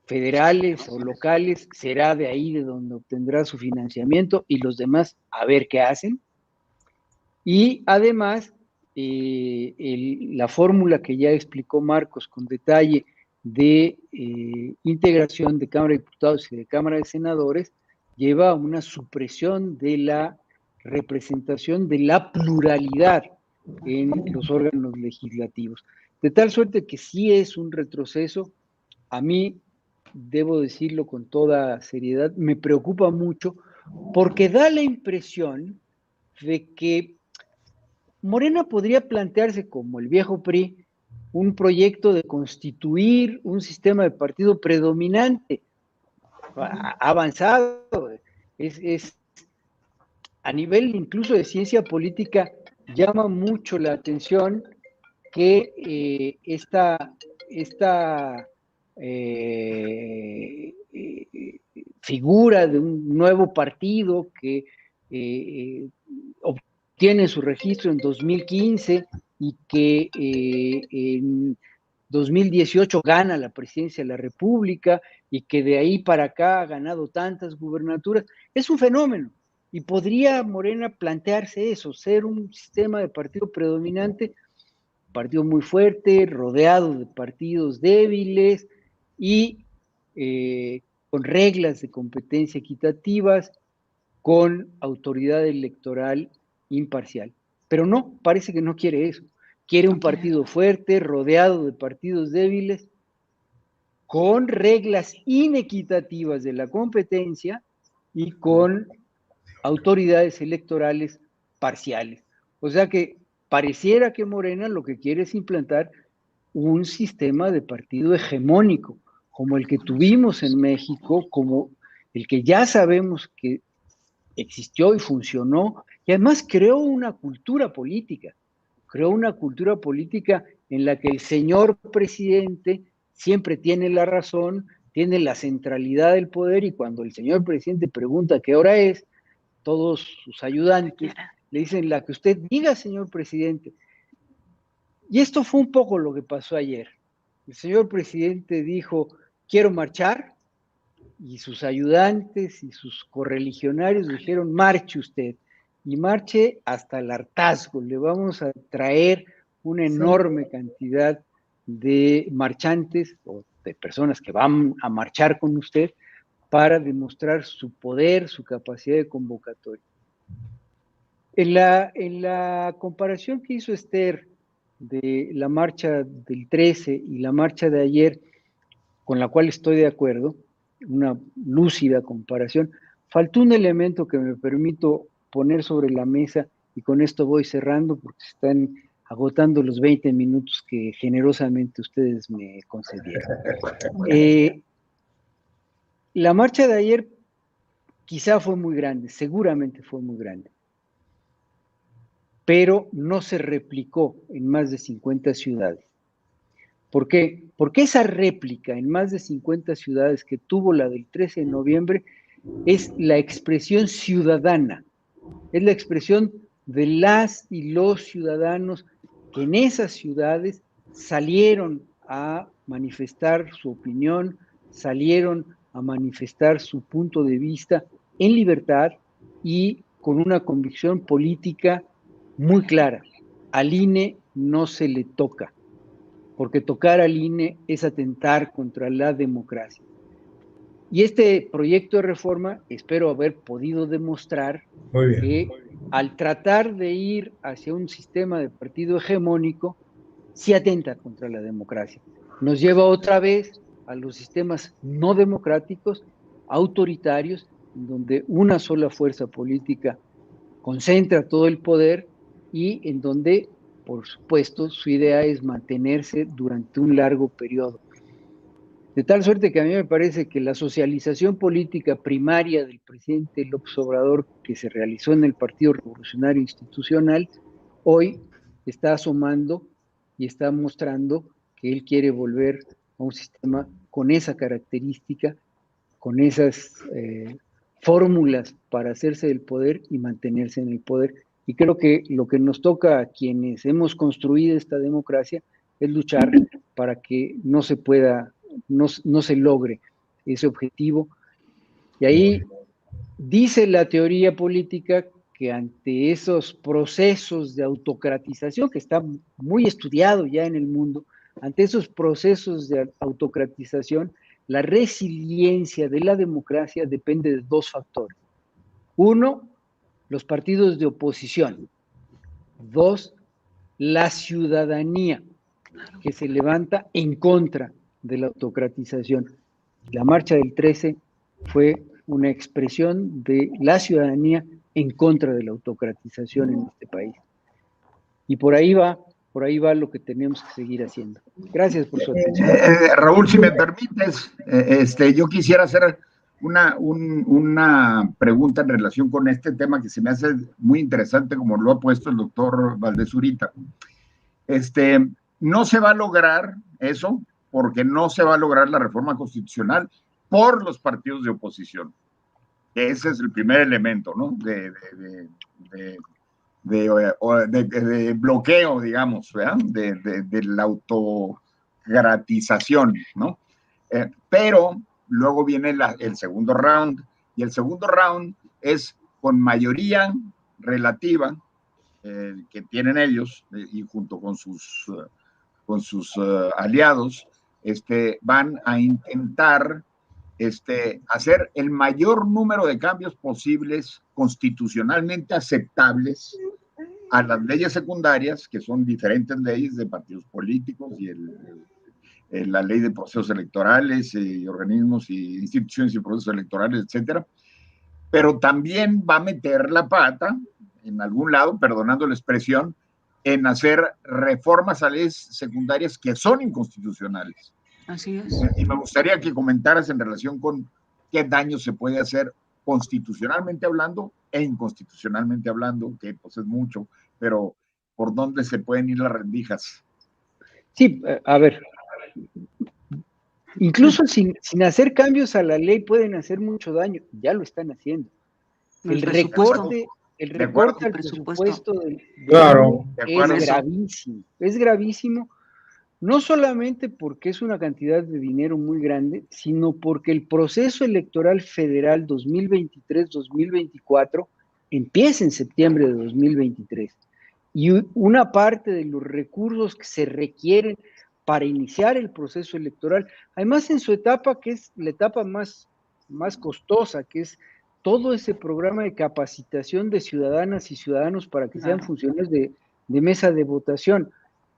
federales o locales, será de ahí de donde obtendrá su financiamiento y los demás a ver qué hacen. Y además, la fórmula que ya explicó Marcos con detalle de integración de Cámara de Diputados y de Cámara de Senadores lleva a una supresión de la representación de la pluralidad en los órganos legislativos. De tal suerte que sí es un retroceso. A mí, debo decirlo con toda seriedad, me preocupa mucho porque da la impresión de que Morena podría plantearse, como el viejo PRI, un proyecto de constituir un sistema de partido predominante, avanzado, es a nivel incluso de ciencia política, llama mucho la atención que esta figura de un nuevo partido que obtiene su registro en 2015 y que en 2018 gana la presidencia de la República y que de ahí para acá ha ganado tantas gubernaturas, es un fenómeno. Y podría Morena plantearse eso, ser un sistema de partido predominante, partido muy fuerte, rodeado de partidos débiles y con reglas de competencia equitativas, con autoridad electoral imparcial. Pero no, parece que no quiere eso. Quiere un partido fuerte, rodeado de partidos débiles, con reglas inequitativas de la competencia y con autoridades electorales parciales. O sea que pareciera que Morena lo que quiere es implantar un sistema de partido hegemónico, como el que tuvimos en México, como el que ya sabemos que existió y funcionó, y además creó una cultura política en la que el señor presidente siempre tiene la razón, tiene la centralidad del poder, y cuando el señor presidente pregunta qué hora es, todos sus ayudantes le dicen la que usted diga, señor presidente. Y esto fue un poco lo que pasó ayer. El señor presidente dijo, quiero marchar, y sus ayudantes y sus correligionarios dijeron, marche usted, y marche hasta el hartazgo, le vamos a traer una enorme cantidad de marchantes o de personas que van a marchar con usted para demostrar su poder, su capacidad de convocatoria. En la comparación que hizo Esther de la marcha del 13 y la marcha de ayer, con la cual estoy de acuerdo, una lúcida comparación, faltó un elemento que me permito poner sobre la mesa, y con esto voy cerrando porque se están agotando los 20 minutos que generosamente ustedes me concedieron. La marcha de ayer quizá fue muy grande, seguramente fue muy grande, pero no se replicó en más de 50 ciudades. ¿Por qué? Porque esa réplica en más de 50 ciudades que tuvo la del 13 de noviembre es la expresión ciudadana, es la expresión de las y los ciudadanos que en esas ciudades salieron a manifestar su opinión, salieron a manifestar su punto de vista en libertad y con una convicción política muy clara. Al INE no se le toca, porque tocar al INE es atentar contra la democracia. Y este proyecto de reforma espero haber podido demostrar que al tratar de ir hacia un sistema de partido hegemónico, sí atenta contra la democracia. Nos lleva otra vez a los sistemas no democráticos, autoritarios, en donde una sola fuerza política concentra todo el poder y en donde, por supuesto, su idea es mantenerse durante un largo periodo. De tal suerte que a mí me parece que la socialización política primaria del presidente López Obrador, que se realizó en el Partido Revolucionario Institucional, hoy está asomando y está mostrando que él quiere volver a un sistema con esa característica, con esas fórmulas para hacerse del poder y mantenerse en el poder. Y creo que lo que nos toca a quienes hemos construido esta democracia es luchar para que no se pueda, no se logre ese objetivo. Y ahí dice la teoría política que ante esos procesos de autocratización, que está muy estudiado ya en el mundo, ante esos procesos de autocratización, la resiliencia de la democracia depende de dos factores. Uno, los partidos de oposición. Dos, la ciudadanía que se levanta en contra de la autocratización. La marcha del 13 fue una expresión de la ciudadanía en contra de la autocratización en este país. Y por ahí va lo que tenemos que seguir haciendo. Gracias por su atención. Raúl, si me permites, yo quisiera hacer una pregunta en relación con este tema que se me hace muy interesante, como lo ha puesto el doctor Valdés Zurita. No se va a lograr eso porque no se va a lograr la reforma constitucional por los partidos de oposición. Ese es el primer elemento, ¿no? De bloqueo, digamos, ¿verdad? De la autocratización, ¿no? Pero luego viene el segundo round, y el segundo round es con mayoría relativa que tienen ellos, y junto con sus aliados, van a intentar hacer el mayor número de cambios posibles constitucionalmente aceptables a las leyes secundarias, que son diferentes leyes de partidos políticos y la ley de procesos electorales y organismos y instituciones y procesos electorales, etcétera. Pero también va a meter la pata en algún lado, perdonando la expresión, en hacer reformas a leyes secundarias que son inconstitucionales. Así es. Y me gustaría que comentaras en relación con qué daño se puede hacer constitucionalmente hablando e inconstitucionalmente hablando, que pues es mucho, pero ¿por dónde se pueden ir las rendijas? Sí, a ver, incluso sin hacer cambios a la ley pueden hacer mucho daño, ya lo están haciendo. El recorte al presupuesto claro, es gravísimo, no solamente porque es una cantidad de dinero muy grande, sino porque el proceso electoral federal 2023-2024 empieza en septiembre de 2023 y una parte de los recursos que se requieren para iniciar el proceso electoral, además en su etapa, que es la etapa más costosa, que es todo ese programa de capacitación de ciudadanas y ciudadanos para que sean funcionarios de mesa de votación.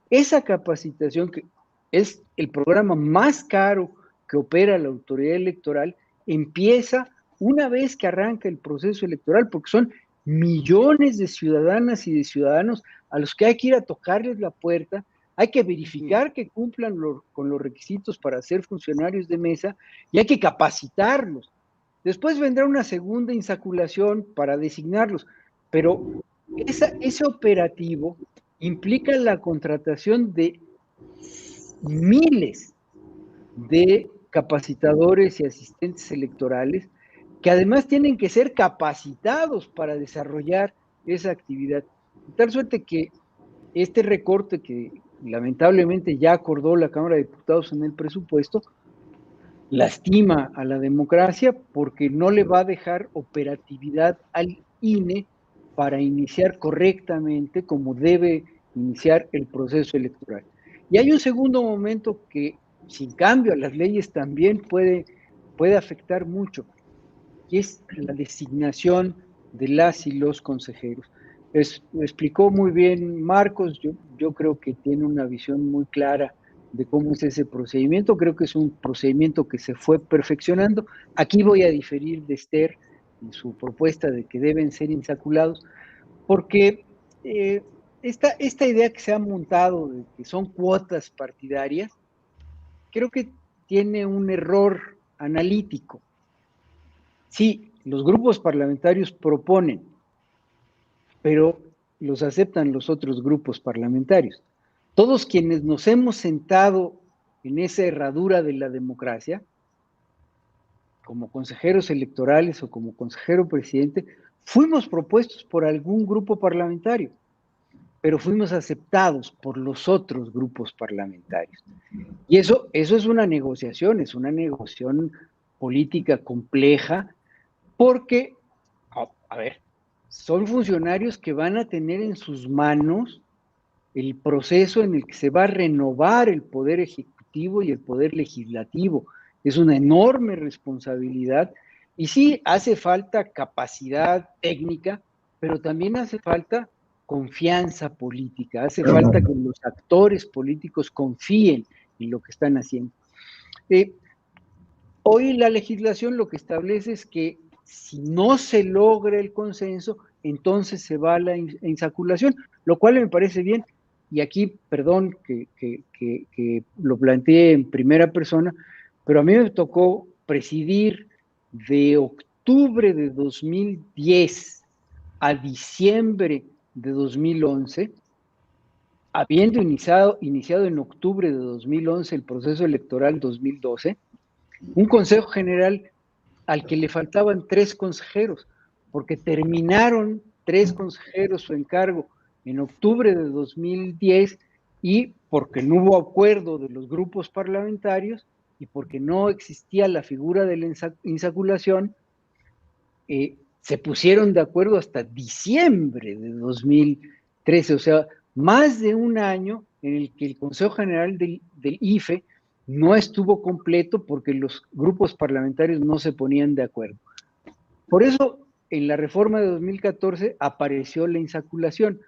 Esa capacitación, que es el programa más caro que opera la autoridad electoral, empieza una vez que arranca el proceso electoral, porque son millones de ciudadanas y de ciudadanos a los que hay que ir a tocarles la puerta, hay que verificar que cumplan con los requisitos para ser funcionarios de mesa y hay que capacitarlos. Después vendrá una segunda insaculación para designarlos, pero ese operativo implica la contratación de miles de capacitadores y asistentes electorales que además tienen que ser capacitados para desarrollar esa actividad. De tal suerte que este recorte que lamentablemente ya acordó la Cámara de Diputados en el presupuesto lastima a la democracia porque no le va a dejar operatividad al INE para iniciar correctamente como debe iniciar el proceso electoral. Y hay un segundo momento que, sin cambio a las leyes, también puede afectar mucho, y es la designación de las y los consejeros. Lo explicó muy bien Marcos, yo creo que tiene una visión muy clara de cómo es ese procedimiento, creo que es un procedimiento que se fue perfeccionando. Aquí voy a diferir de Esther en su propuesta de que deben ser insaculados, porque esta idea que se ha montado de que son cuotas partidarias, creo que tiene un error analítico. Sí, los grupos parlamentarios proponen, pero los aceptan los otros grupos parlamentarios. Todos quienes nos hemos sentado en esa herradura de la democracia, como consejeros electorales o como consejero presidente, fuimos propuestos por algún grupo parlamentario, pero fuimos aceptados por los otros grupos parlamentarios. Y eso es una negociación política compleja, porque, a ver, son funcionarios que van a tener en sus manos el proceso en el que se va a renovar el poder ejecutivo y el poder legislativo. Es una enorme responsabilidad y sí hace falta capacidad técnica, pero también hace falta confianza política, hace falta que los actores políticos confíen en lo que están haciendo. Hoy la legislación lo que establece es que si no se logra el consenso, entonces se va a la insaculación, lo cual me parece bien. Y aquí, perdón que lo planteé en primera persona, pero a mí me tocó presidir de octubre de 2010 a diciembre de 2011, habiendo iniciado en octubre de 2011 el proceso electoral 2012, un Consejo General al que le faltaban 3 consejeros, porque terminaron 3 consejeros su encargo en octubre de 2010 y porque no hubo acuerdo de los grupos parlamentarios y porque no existía la figura de la insaculación, se pusieron de acuerdo hasta diciembre de 2013, o sea, más de un año en el que el Consejo General del IFE no estuvo completo porque los grupos parlamentarios no se ponían de acuerdo. Por eso, en la reforma de 2014 apareció la insaculación,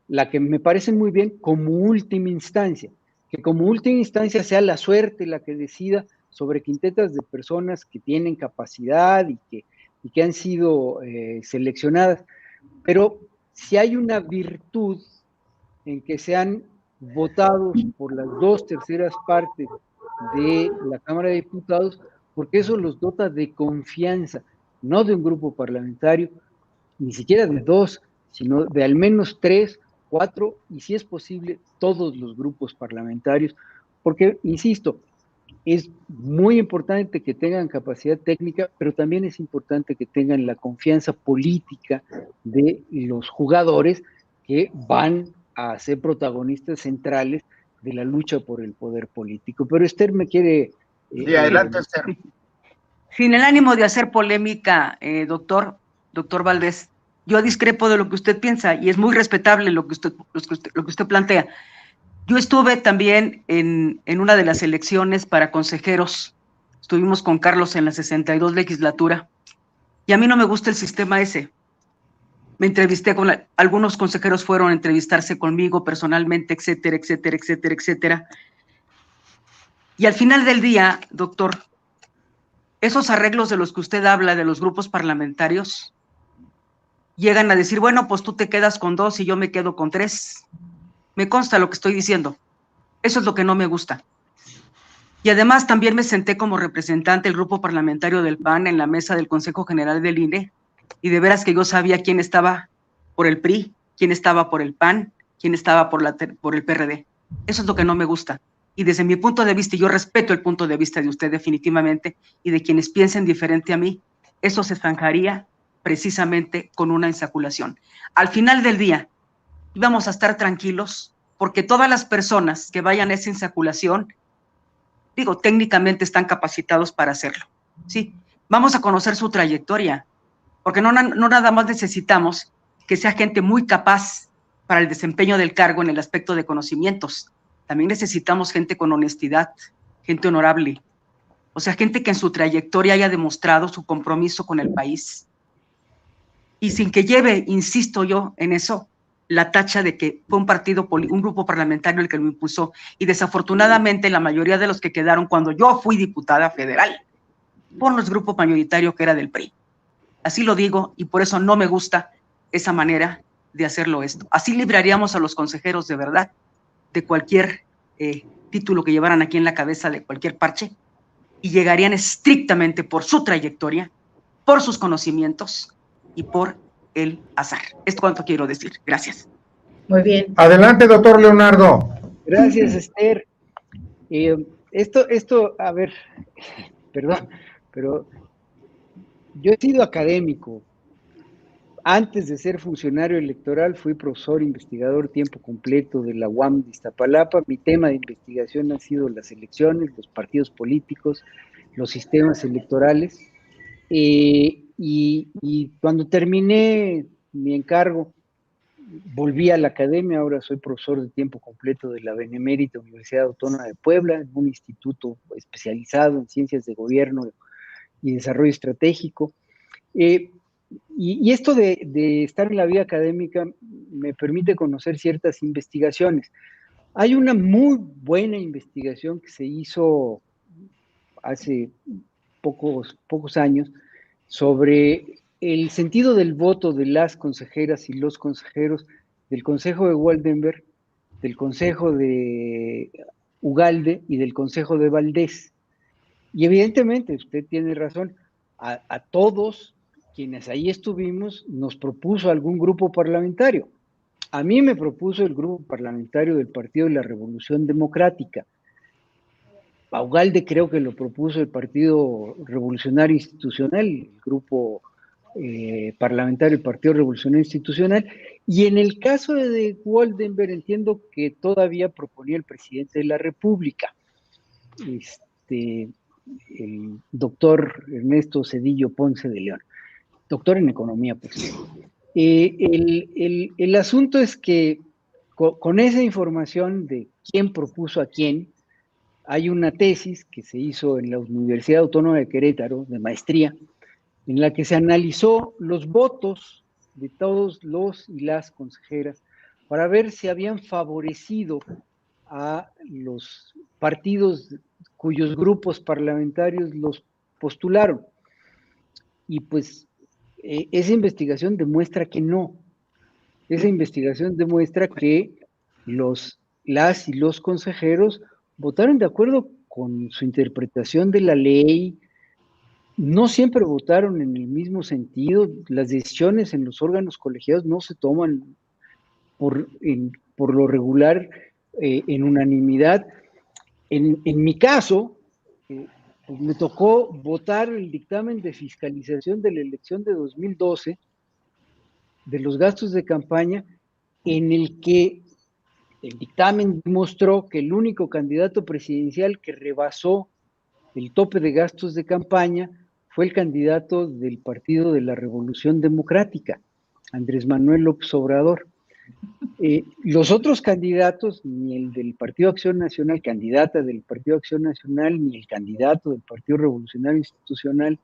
la que me parece muy bien como última instancia, que como última instancia sea la suerte la que decida sobre quintetas de personas que tienen capacidad y que han sido seleccionadas. Pero si hay una virtud en que sean votados por las 2/3 partes de la Cámara de Diputados, porque eso los dota de confianza, no de un grupo parlamentario, ni siquiera de 2, sino de al menos 3, 4, y si es posible, todos los grupos parlamentarios, porque, insisto, es muy importante que tengan capacidad técnica, pero también es importante que tengan la confianza política de los jugadores que van a ser protagonistas centrales de la lucha por el poder político. Pero Esther me quiere... Sí, adelante, Esther. Sin el ánimo de hacer polémica, doctor Valdés, yo discrepo de lo que usted piensa y es muy respetable lo que usted plantea. Yo estuve también en una de las elecciones para consejeros, estuvimos con Carlos en la 62 legislatura, y a mí no me gusta el sistema ese. Me entrevisté con algunos consejeros, fueron a entrevistarse conmigo personalmente, etcétera, etcétera, etcétera, etcétera. Y al final del día, doctor, esos arreglos de los que usted habla, de los grupos parlamentarios, llegan a decir, bueno, pues tú te quedas con 2 y yo me quedo con 3. Me consta lo que estoy diciendo. Eso es lo que no me gusta. Y además también me senté como representante del grupo parlamentario del PAN en la mesa del Consejo General del INE, y de veras que yo sabía quién estaba por el PRI, quién estaba por el PAN, quién estaba por el PRD. Eso es lo que no me gusta. Y desde mi punto de vista, y yo respeto el punto de vista de usted definitivamente, y de quienes piensen diferente a mí, eso se zanjaría precisamente con una insaculación. Al final del día, vamos a estar tranquilos, porque todas las personas que vayan a esa insaculación, digo, técnicamente están capacitados para hacerlo, ¿sí? Vamos a conocer su trayectoria, porque no nada más necesitamos que sea gente muy capaz para el desempeño del cargo en el aspecto de conocimientos. También necesitamos gente con honestidad, gente honorable, o sea, gente que en su trayectoria haya demostrado su compromiso con el país. Y sin que lleve, insisto yo en eso, la tacha de que fue un grupo parlamentario el que lo impulsó. Y desafortunadamente la mayoría de los que quedaron cuando yo fui diputada federal, por los grupos mayoritarios que era del PRI. Así lo digo, y por eso no me gusta esa manera de hacerlo esto. Así libraríamos a los consejeros de verdad de cualquier título que llevaran aquí en la cabeza, de cualquier parche, y llegarían estrictamente por su trayectoria, por sus conocimientos y por el azar. Es cuanto quiero decir. Gracias. Muy bien. Adelante, doctor Leonardo. Gracias, Esther. Esto, a ver, perdón, pero yo he sido académico. Antes de ser funcionario electoral, fui profesor investigador tiempo completo de la UAM de Iztapalapa. Mi tema de investigación ha sido las elecciones, los partidos políticos, los sistemas electorales. Y cuando terminé mi encargo, volví a la academia. Ahora soy profesor de tiempo completo de la Benemérita Universidad Autónoma de Puebla, en un instituto especializado en ciencias de gobierno y desarrollo estratégico. Y esto de estar en la vida académica me permite conocer ciertas investigaciones. Hay una muy buena investigación que se hizo hace pocos años sobre el sentido del voto de las consejeras y los consejeros del Consejo de Waldenberg, del Consejo de Ugalde y del Consejo de Valdés. Y evidentemente, usted tiene razón, a todos quienes ahí estuvimos nos propuso algún grupo parlamentario. A mí me propuso el grupo parlamentario del Partido de la Revolución Democrática. A Ugalde creo que lo propuso el Partido Revolucionario Institucional, el grupo parlamentario del Partido Revolucionario Institucional, y en el caso de Waldenberg entiendo que todavía proponía el presidente de la República, el doctor Ernesto Zedillo Ponce de León, doctor en economía, pues. El asunto es que con esa información de quién propuso a quién, hay una tesis que se hizo en la Universidad Autónoma de Querétaro, de maestría, en la que se analizó los votos de todos los y las consejeras para ver si habían favorecido a los partidos cuyos grupos parlamentarios los postularon. Y pues esa investigación demuestra que no. Esa investigación demuestra que las y los consejeros votaron de acuerdo con su interpretación de la ley, no siempre votaron en el mismo sentido, las decisiones en los órganos colegiados no se toman por lo regular en unanimidad. En mi caso, pues me tocó votar el dictamen de fiscalización de la elección de 2012, de los gastos de campaña, en el que el dictamen mostró que el único candidato presidencial que rebasó el tope de gastos de campaña fue el candidato del Partido de la Revolución Democrática, Andrés Manuel López Obrador. Los otros candidatos, ni el del Partido Acción Nacional, candidata del Partido Acción Nacional, ni el candidato del Partido Revolucionario Institucional,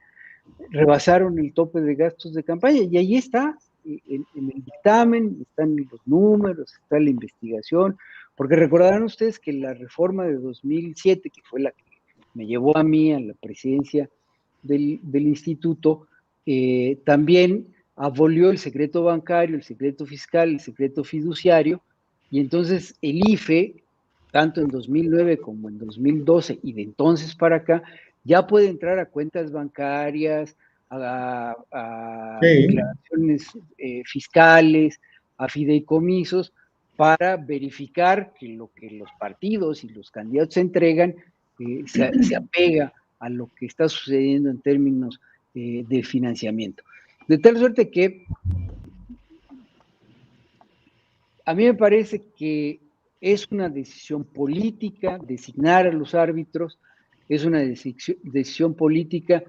rebasaron el tope de gastos de campaña. Y ahí está, en el dictamen, están los números, está la investigación, porque recordarán ustedes que la reforma de 2007, que fue la que me llevó a mí a la presidencia del instituto, también abolió el secreto bancario, el secreto fiscal, el secreto fiduciario, y entonces el IFE, tanto en 2009 como en 2012 y de entonces para acá, ya puede entrar a cuentas bancarias, a declaraciones fiscales, a fideicomisos, para verificar que lo que los partidos y los candidatos entregan se apega a lo que está sucediendo en términos de financiamiento. De tal suerte que a mí me parece que es una decisión política designar a los árbitros, es una decisión política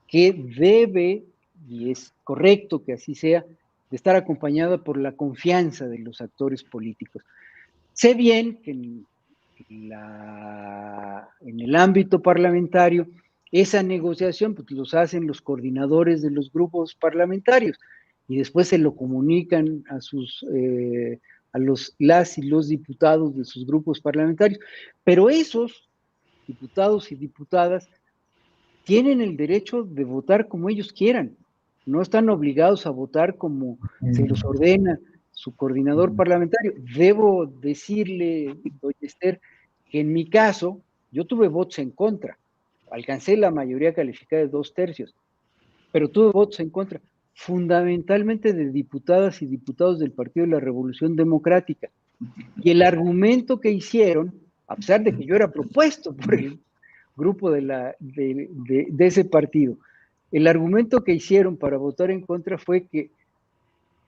que debe, y es correcto que así sea, de estar acompañada por la confianza de los actores políticos. Sé bien que en el ámbito parlamentario esa negociación pues los hacen los coordinadores de los grupos parlamentarios y después se lo comunican a las y los diputados de sus grupos parlamentarios, pero esos diputados y diputadas tienen el derecho de votar como ellos quieran, no están obligados a votar como se los ordena su coordinador parlamentario. Debo decirle, doña Esther, que en mi caso yo tuve votos en contra, alcancé la mayoría calificada de 2/3, pero tuve votos en contra, fundamentalmente de diputadas y diputados del Partido de la Revolución Democrática. Y el argumento que hicieron, a pesar de que yo era propuesto por el grupo de ese partido, el argumento que hicieron para votar en contra fue que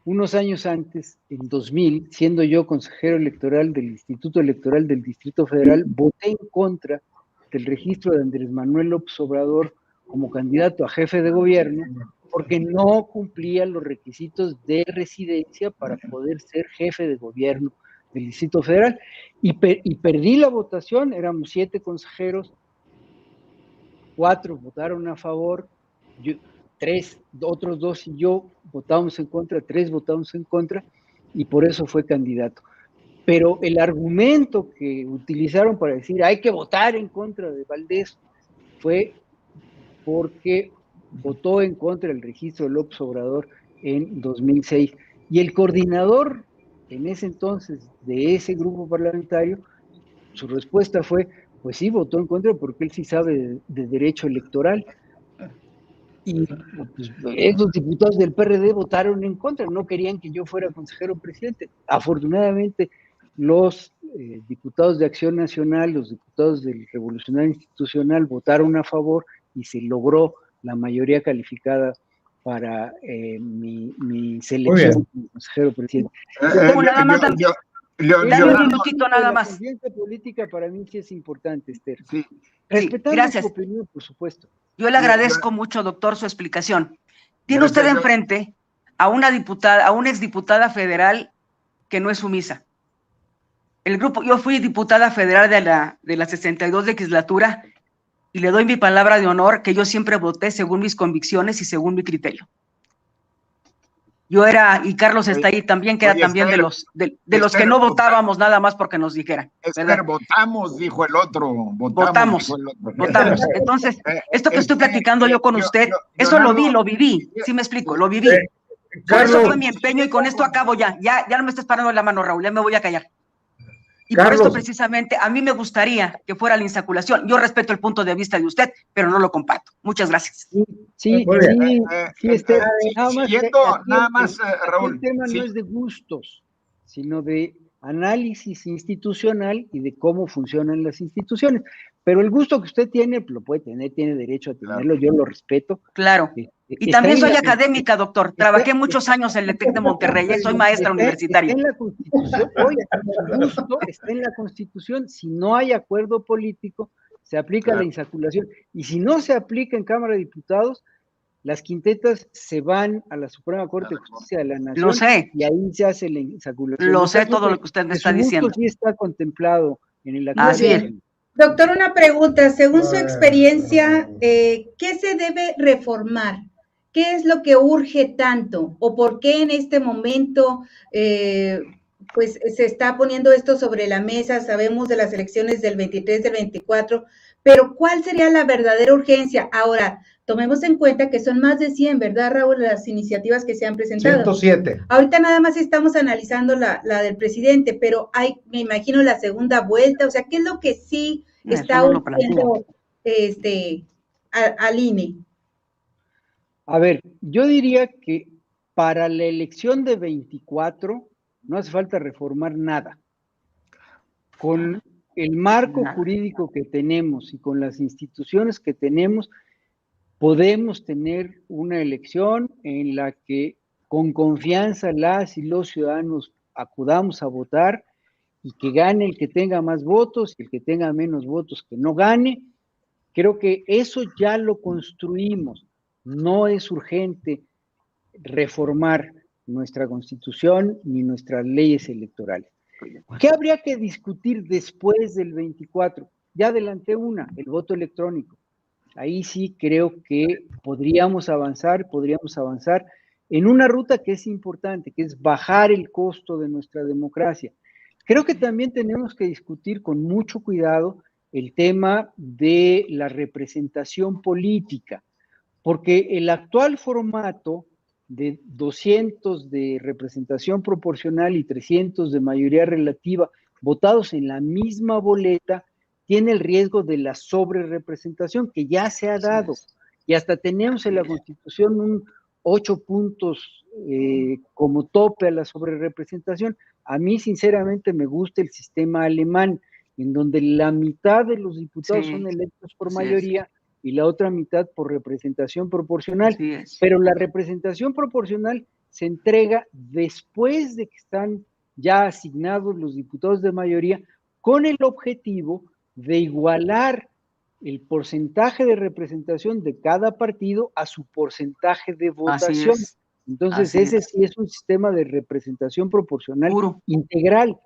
unos años antes, en 2000, siendo yo consejero electoral del Instituto Electoral del Distrito Federal, voté en contra del registro de Andrés Manuel López Obrador como candidato a jefe de gobierno porque no cumplía los requisitos de residencia para poder ser jefe de gobierno del Distrito Federal. Y perdí la votación, éramos 7 consejeros, 4 votaron a favor, otros 2 y yo votamos en contra, 3 votamos en contra, y por eso fue candidato. Pero el argumento que utilizaron para decir hay que votar en contra de Valdés fue porque votó en contra del registro de López Obrador en 2006. Y el coordinador en ese entonces de ese grupo parlamentario, su respuesta fue, pues sí, votó en contra porque él sí sabe de derecho electoral. Y pues, esos diputados del PRD votaron en contra, no querían que yo fuera consejero presidente. Afortunadamente, los diputados de Acción Nacional, los diputados del Revolucionario Institucional votaron a favor y se logró la mayoría calificada para mi selección como consejero presidente. Nada más, dame un minutito nada más. La conciencia política para mí sí es importante, Esther. Sí. Respetando su opinión, por supuesto. Yo le agradezco mucho, doctor, su explicación. Tiene usted enfrente a una diputada, a una exdiputada federal que no es sumisa. Yo fui diputada federal de la 62 legislatura y le doy mi palabra de honor que yo siempre voté según mis convicciones y según mi criterio. Yo era, y Carlos está ahí también, que era también de los que no votábamos nada más porque nos dijeran. Esther, votamos, dijo el otro. Votamos. Entonces, esto que estoy platicando yo con usted, eso lo viví, sí me explico, lo viví. Por eso fue mi empeño y con esto acabo ya no me estás parando la mano, Raúl, ya me voy a callar. Y Carlos, por esto precisamente a mí me gustaría que fuera la insaculación. Yo respeto el punto de vista de usted, pero no lo comparto. Muchas gracias. Sí, nada más, Raúl. El tema no es de gustos, sino de análisis institucional y de cómo funcionan las instituciones. Pero el gusto que usted tiene, lo puede tener, tiene derecho a tenerlo, yo lo respeto. Claro. Y también soy académica, doctor. Trabajé muchos años en el TEC de Monterrey, soy maestra universitaria. Está en la Constitución, el gusto está en la Constitución. Si no hay acuerdo político, se aplica la insaculación. Y si no se aplica en Cámara de Diputados, las quintetas se van a la Suprema Corte de Justicia de la Nación. Lo sé. Y ahí se hace la insaculación. Lo sé todo lo que usted me está diciendo. Sí está contemplado en el acuerdo. Así es. Doctor, una pregunta. Según su experiencia, ¿qué se debe reformar? ¿Qué es lo que urge tanto? ¿O por qué en este momento pues se está poniendo esto sobre la mesa? Sabemos de las elecciones del 23, del 24, pero ¿cuál sería la verdadera urgencia? Ahora, tomemos en cuenta que son más de 100, ¿verdad, Raúl? Las iniciativas que se han presentado. 107. Ahorita nada más estamos analizando la del presidente, pero hay, me imagino, la segunda vuelta. O sea, ¿qué es lo que sí está urgiendo al INE? A ver, yo diría que para la elección de 24 no hace falta reformar nada. Con el marco jurídico que tenemos y con las instituciones que tenemos, podemos tener una elección en la que con confianza las y los ciudadanos acudamos a votar y que gane el que tenga más votos y el que tenga menos votos que no gane. Creo que eso ya lo construimos. No es urgente reformar nuestra Constitución ni nuestras leyes electorales. ¿Qué habría que discutir después del 24? Ya adelanté el voto electrónico. Ahí sí creo que podríamos avanzar en una ruta que es importante, que es bajar el costo de nuestra democracia. Creo que también tenemos que discutir con mucho cuidado el tema de la representación política, porque el actual formato de 200 de representación proporcional y 300 de mayoría relativa votados en la misma boleta tiene el riesgo de la sobrerepresentación que ya se ha dado, y hasta tenemos en la Constitución 8 puntos como tope a la sobrerepresentación. A mí sinceramente me gusta el sistema alemán, en donde la mitad de los diputados son electos por mayoría y la otra mitad por representación proporcional, pero la representación proporcional se entrega después de que están ya asignados los diputados de mayoría, con el objetivo de igualar el porcentaje de representación de cada partido a su porcentaje de votación. Entonces, ese sí es un sistema de representación proporcional integral,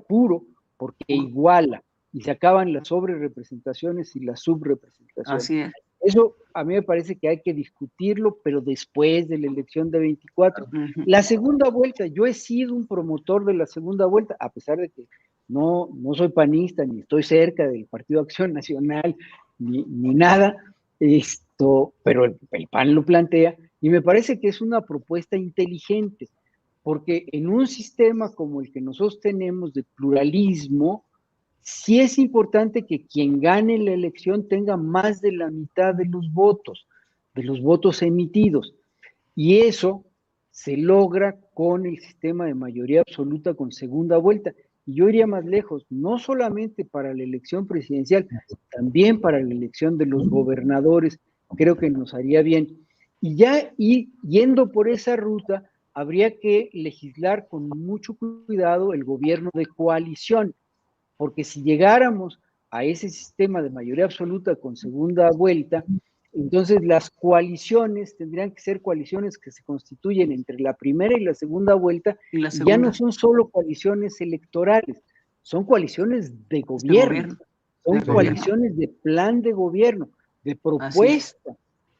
puro, porque iguala y se acaban las sobrerepresentaciones y las subrepresentaciones. Así es. Eso a mí me parece que hay que discutirlo, pero después de la elección de 24. La segunda vuelta, yo he sido un promotor de la segunda vuelta, a pesar de que no soy panista, ni estoy cerca del Partido Acción Nacional, ni nada, pero el PAN lo plantea, y me parece que es una propuesta inteligente, porque en un sistema como el que nosotros tenemos de pluralismo, sí es importante que quien gane la elección tenga más de la mitad de los votos emitidos, y eso se logra con el sistema de mayoría absoluta con segunda vuelta. Y yo iría más lejos, no solamente para la elección presidencial, también para la elección de los gobernadores, creo que nos haría bien. Y ya yendo por esa ruta, habría que legislar con mucho cuidado el gobierno de coalición, porque si llegáramos a ese sistema de mayoría absoluta con segunda vuelta, entonces las coaliciones tendrían que ser coaliciones que se constituyen entre la primera y la segunda vuelta, y ya no son solo coaliciones electorales, son coaliciones de gobierno, son coaliciones de plan de gobierno, de propuesta,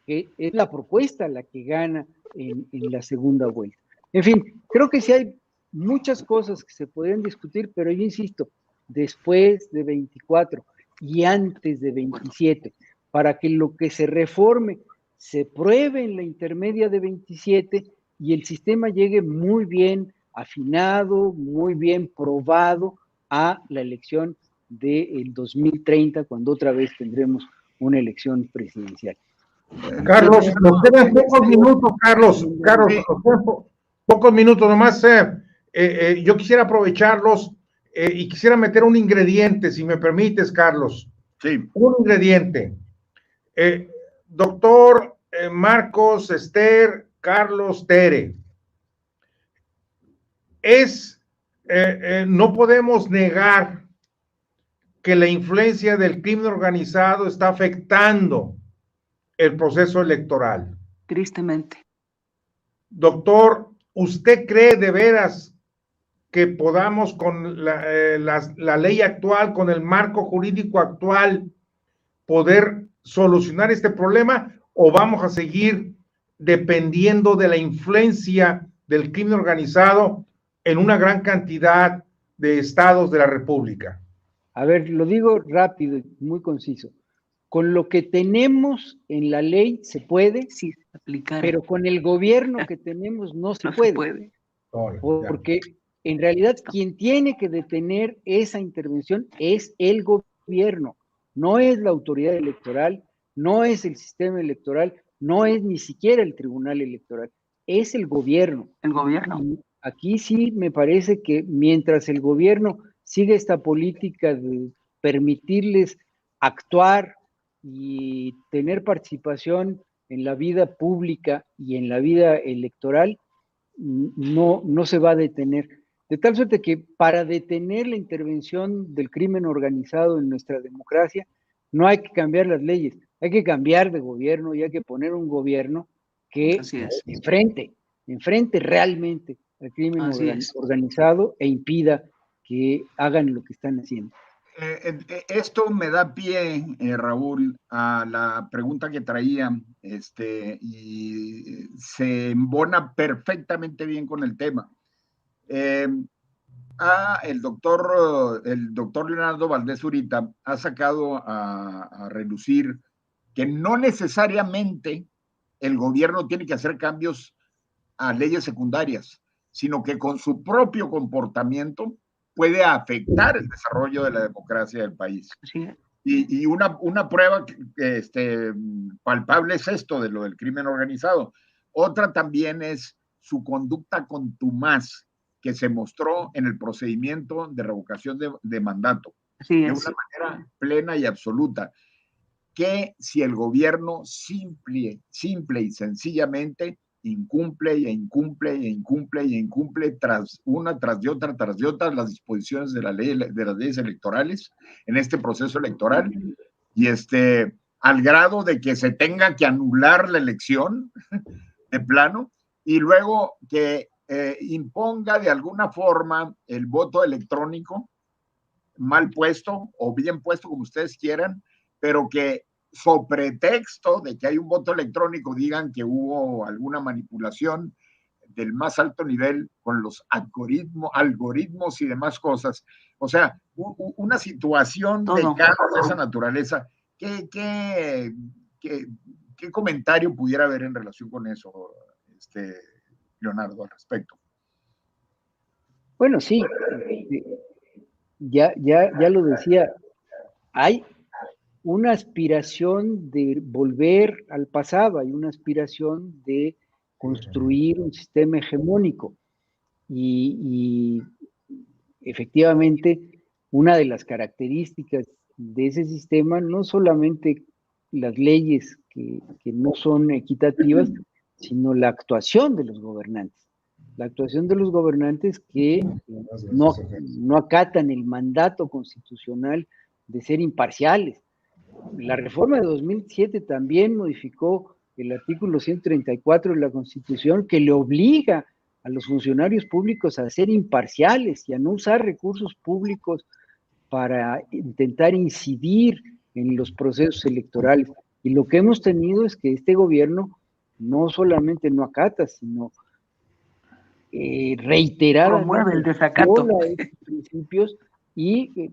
que es la propuesta la que gana en la segunda vuelta. En fin, creo que sí hay muchas cosas que se podrían discutir, pero yo insisto, después de 24 y antes de 27, para que lo que se reforme se pruebe en la intermedia de 27 y el sistema llegue muy bien afinado, muy bien probado a la elección del 2030, cuando otra vez tendremos una elección presidencial. Carlos, nos quedan pocos minutos, Carlos, nos quedan pocos minutos nomás. Yo quisiera aprovecharlos y quisiera meter un ingrediente, si me permites, Carlos. Sí. Un ingrediente. Doctor Marcos, Esther, Carlos, Tere. No podemos negar que la influencia del crimen organizado está afectando el proceso electoral. Tristemente. Doctor, ¿usted cree de veras que podamos con la ley actual, con el marco jurídico actual, poder solucionar este problema, o vamos a seguir dependiendo de la influencia del crimen organizado en una gran cantidad de estados de la República? A ver, lo digo rápido y muy conciso. Con lo que tenemos en la ley se puede, sí, aplicar, pero con el gobierno que tenemos no se puede. Porque en realidad quien tiene que detener esa intervención es el gobierno, no es la autoridad electoral, no es el sistema electoral, no es ni siquiera el tribunal electoral, es el gobierno. El gobierno. Y aquí sí me parece que mientras el gobierno sigue esta política de permitirles actuar y tener participación en la vida pública y en la vida electoral, no se va a detener. De tal suerte que para detener la intervención del crimen organizado en nuestra democracia, no hay que cambiar las leyes, hay que cambiar de gobierno y hay que poner un gobierno que enfrente realmente al crimen organizado e impida que hagan lo que están haciendo. Esto me da pie, Raúl, a la pregunta que traía, y se embona perfectamente bien con el tema. El doctor Leonardo Valdés Zurita ha sacado a relucir que no necesariamente el gobierno tiene que hacer cambios a leyes secundarias, sino que con su propio comportamiento puede afectar el desarrollo de la democracia del país. Sí. Y una prueba palpable es esto de lo del crimen organizado. Otra también es su conducta contumaz que se mostró en el procedimiento de revocación de mandato, de una manera plena y absoluta, que si el gobierno simple y sencillamente incumple tras de otra las disposiciones de las leyes electorales en este proceso electoral, y al grado de que se tenga que anular la elección de plano, y luego que imponga de alguna forma el voto electrónico, mal puesto o bien puesto, como ustedes quieran, pero que sobre pretexto de que hay un voto electrónico digan que hubo alguna manipulación del más alto nivel con los algoritmos y demás cosas. O sea, una situación de caos de esa naturaleza. ¿Qué comentario pudiera haber en relación con eso, Leonardo, al respecto? Bueno, sí, ya lo decía, hay una aspiración de volver al pasado, hay una aspiración de construir un sistema hegemónico y efectivamente una de las características de ese sistema no solamente las leyes que no son equitativas, sino la actuación de los gobernantes. La actuación de los gobernantes que no acatan el mandato constitucional de ser imparciales. La reforma de 2007 también modificó el artículo 134 de la Constitución, que le obliga a los funcionarios públicos a ser imparciales y a no usar recursos públicos para intentar incidir en los procesos electorales. Y lo que hemos tenido es que este gobierno no solamente no acata, sino reiteradamente promueve el desacato de estos principios y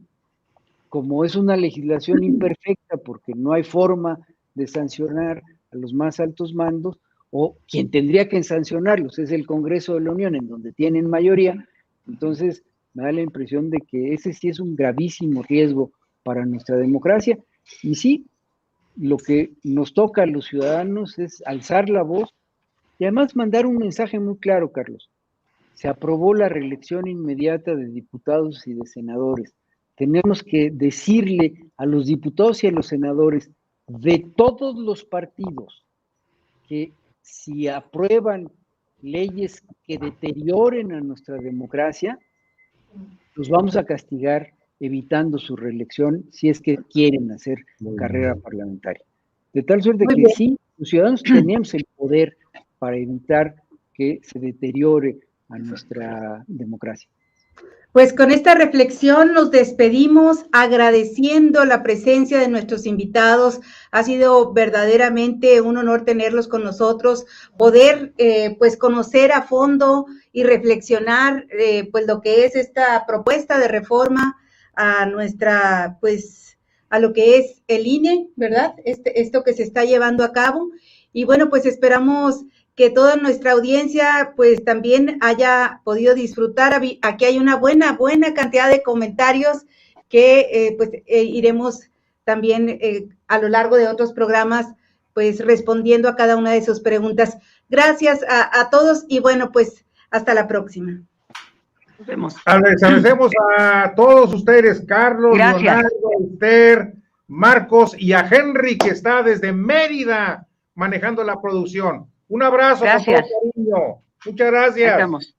como es una legislación imperfecta porque no hay forma de sancionar a los más altos mandos, o quien tendría que sancionarlos es el Congreso de la Unión, en donde tienen mayoría, entonces me da la impresión de que ese sí es un gravísimo riesgo para nuestra democracia, y sí, lo que nos toca a los ciudadanos es alzar la voz y además mandar un mensaje muy claro, Carlos. Se aprobó la reelección inmediata de diputados y de senadores. Tenemos que decirle a los diputados y a los senadores de todos los partidos que si aprueban leyes que deterioren a nuestra democracia, los vamos a castigar evitando su reelección si es que quieren hacer carrera parlamentaria. De tal suerte que sí, los ciudadanos tenemos el poder para evitar que se deteriore a nuestra democracia. Pues con esta reflexión nos despedimos agradeciendo la presencia de nuestros invitados. Ha sido verdaderamente un honor tenerlos con nosotros, poder pues conocer a fondo y reflexionar pues lo que es esta propuesta de reforma a nuestra, pues a lo que es el INE, ¿verdad? Esto que se está llevando a cabo. Y bueno, pues esperamos que toda nuestra audiencia pues también haya podido disfrutar. Aquí hay una buena cantidad de comentarios que iremos también a lo largo de otros programas pues respondiendo a cada una de sus preguntas. Gracias a todos y bueno, pues hasta la próxima. Nos vemos. Les agradecemos a todos ustedes, Carlos, gracias. Leonardo, Esther, Marcos y a Henry, que está desde Mérida manejando la producción. Un abrazo, gracias. Con todo cariño. Muchas gracias.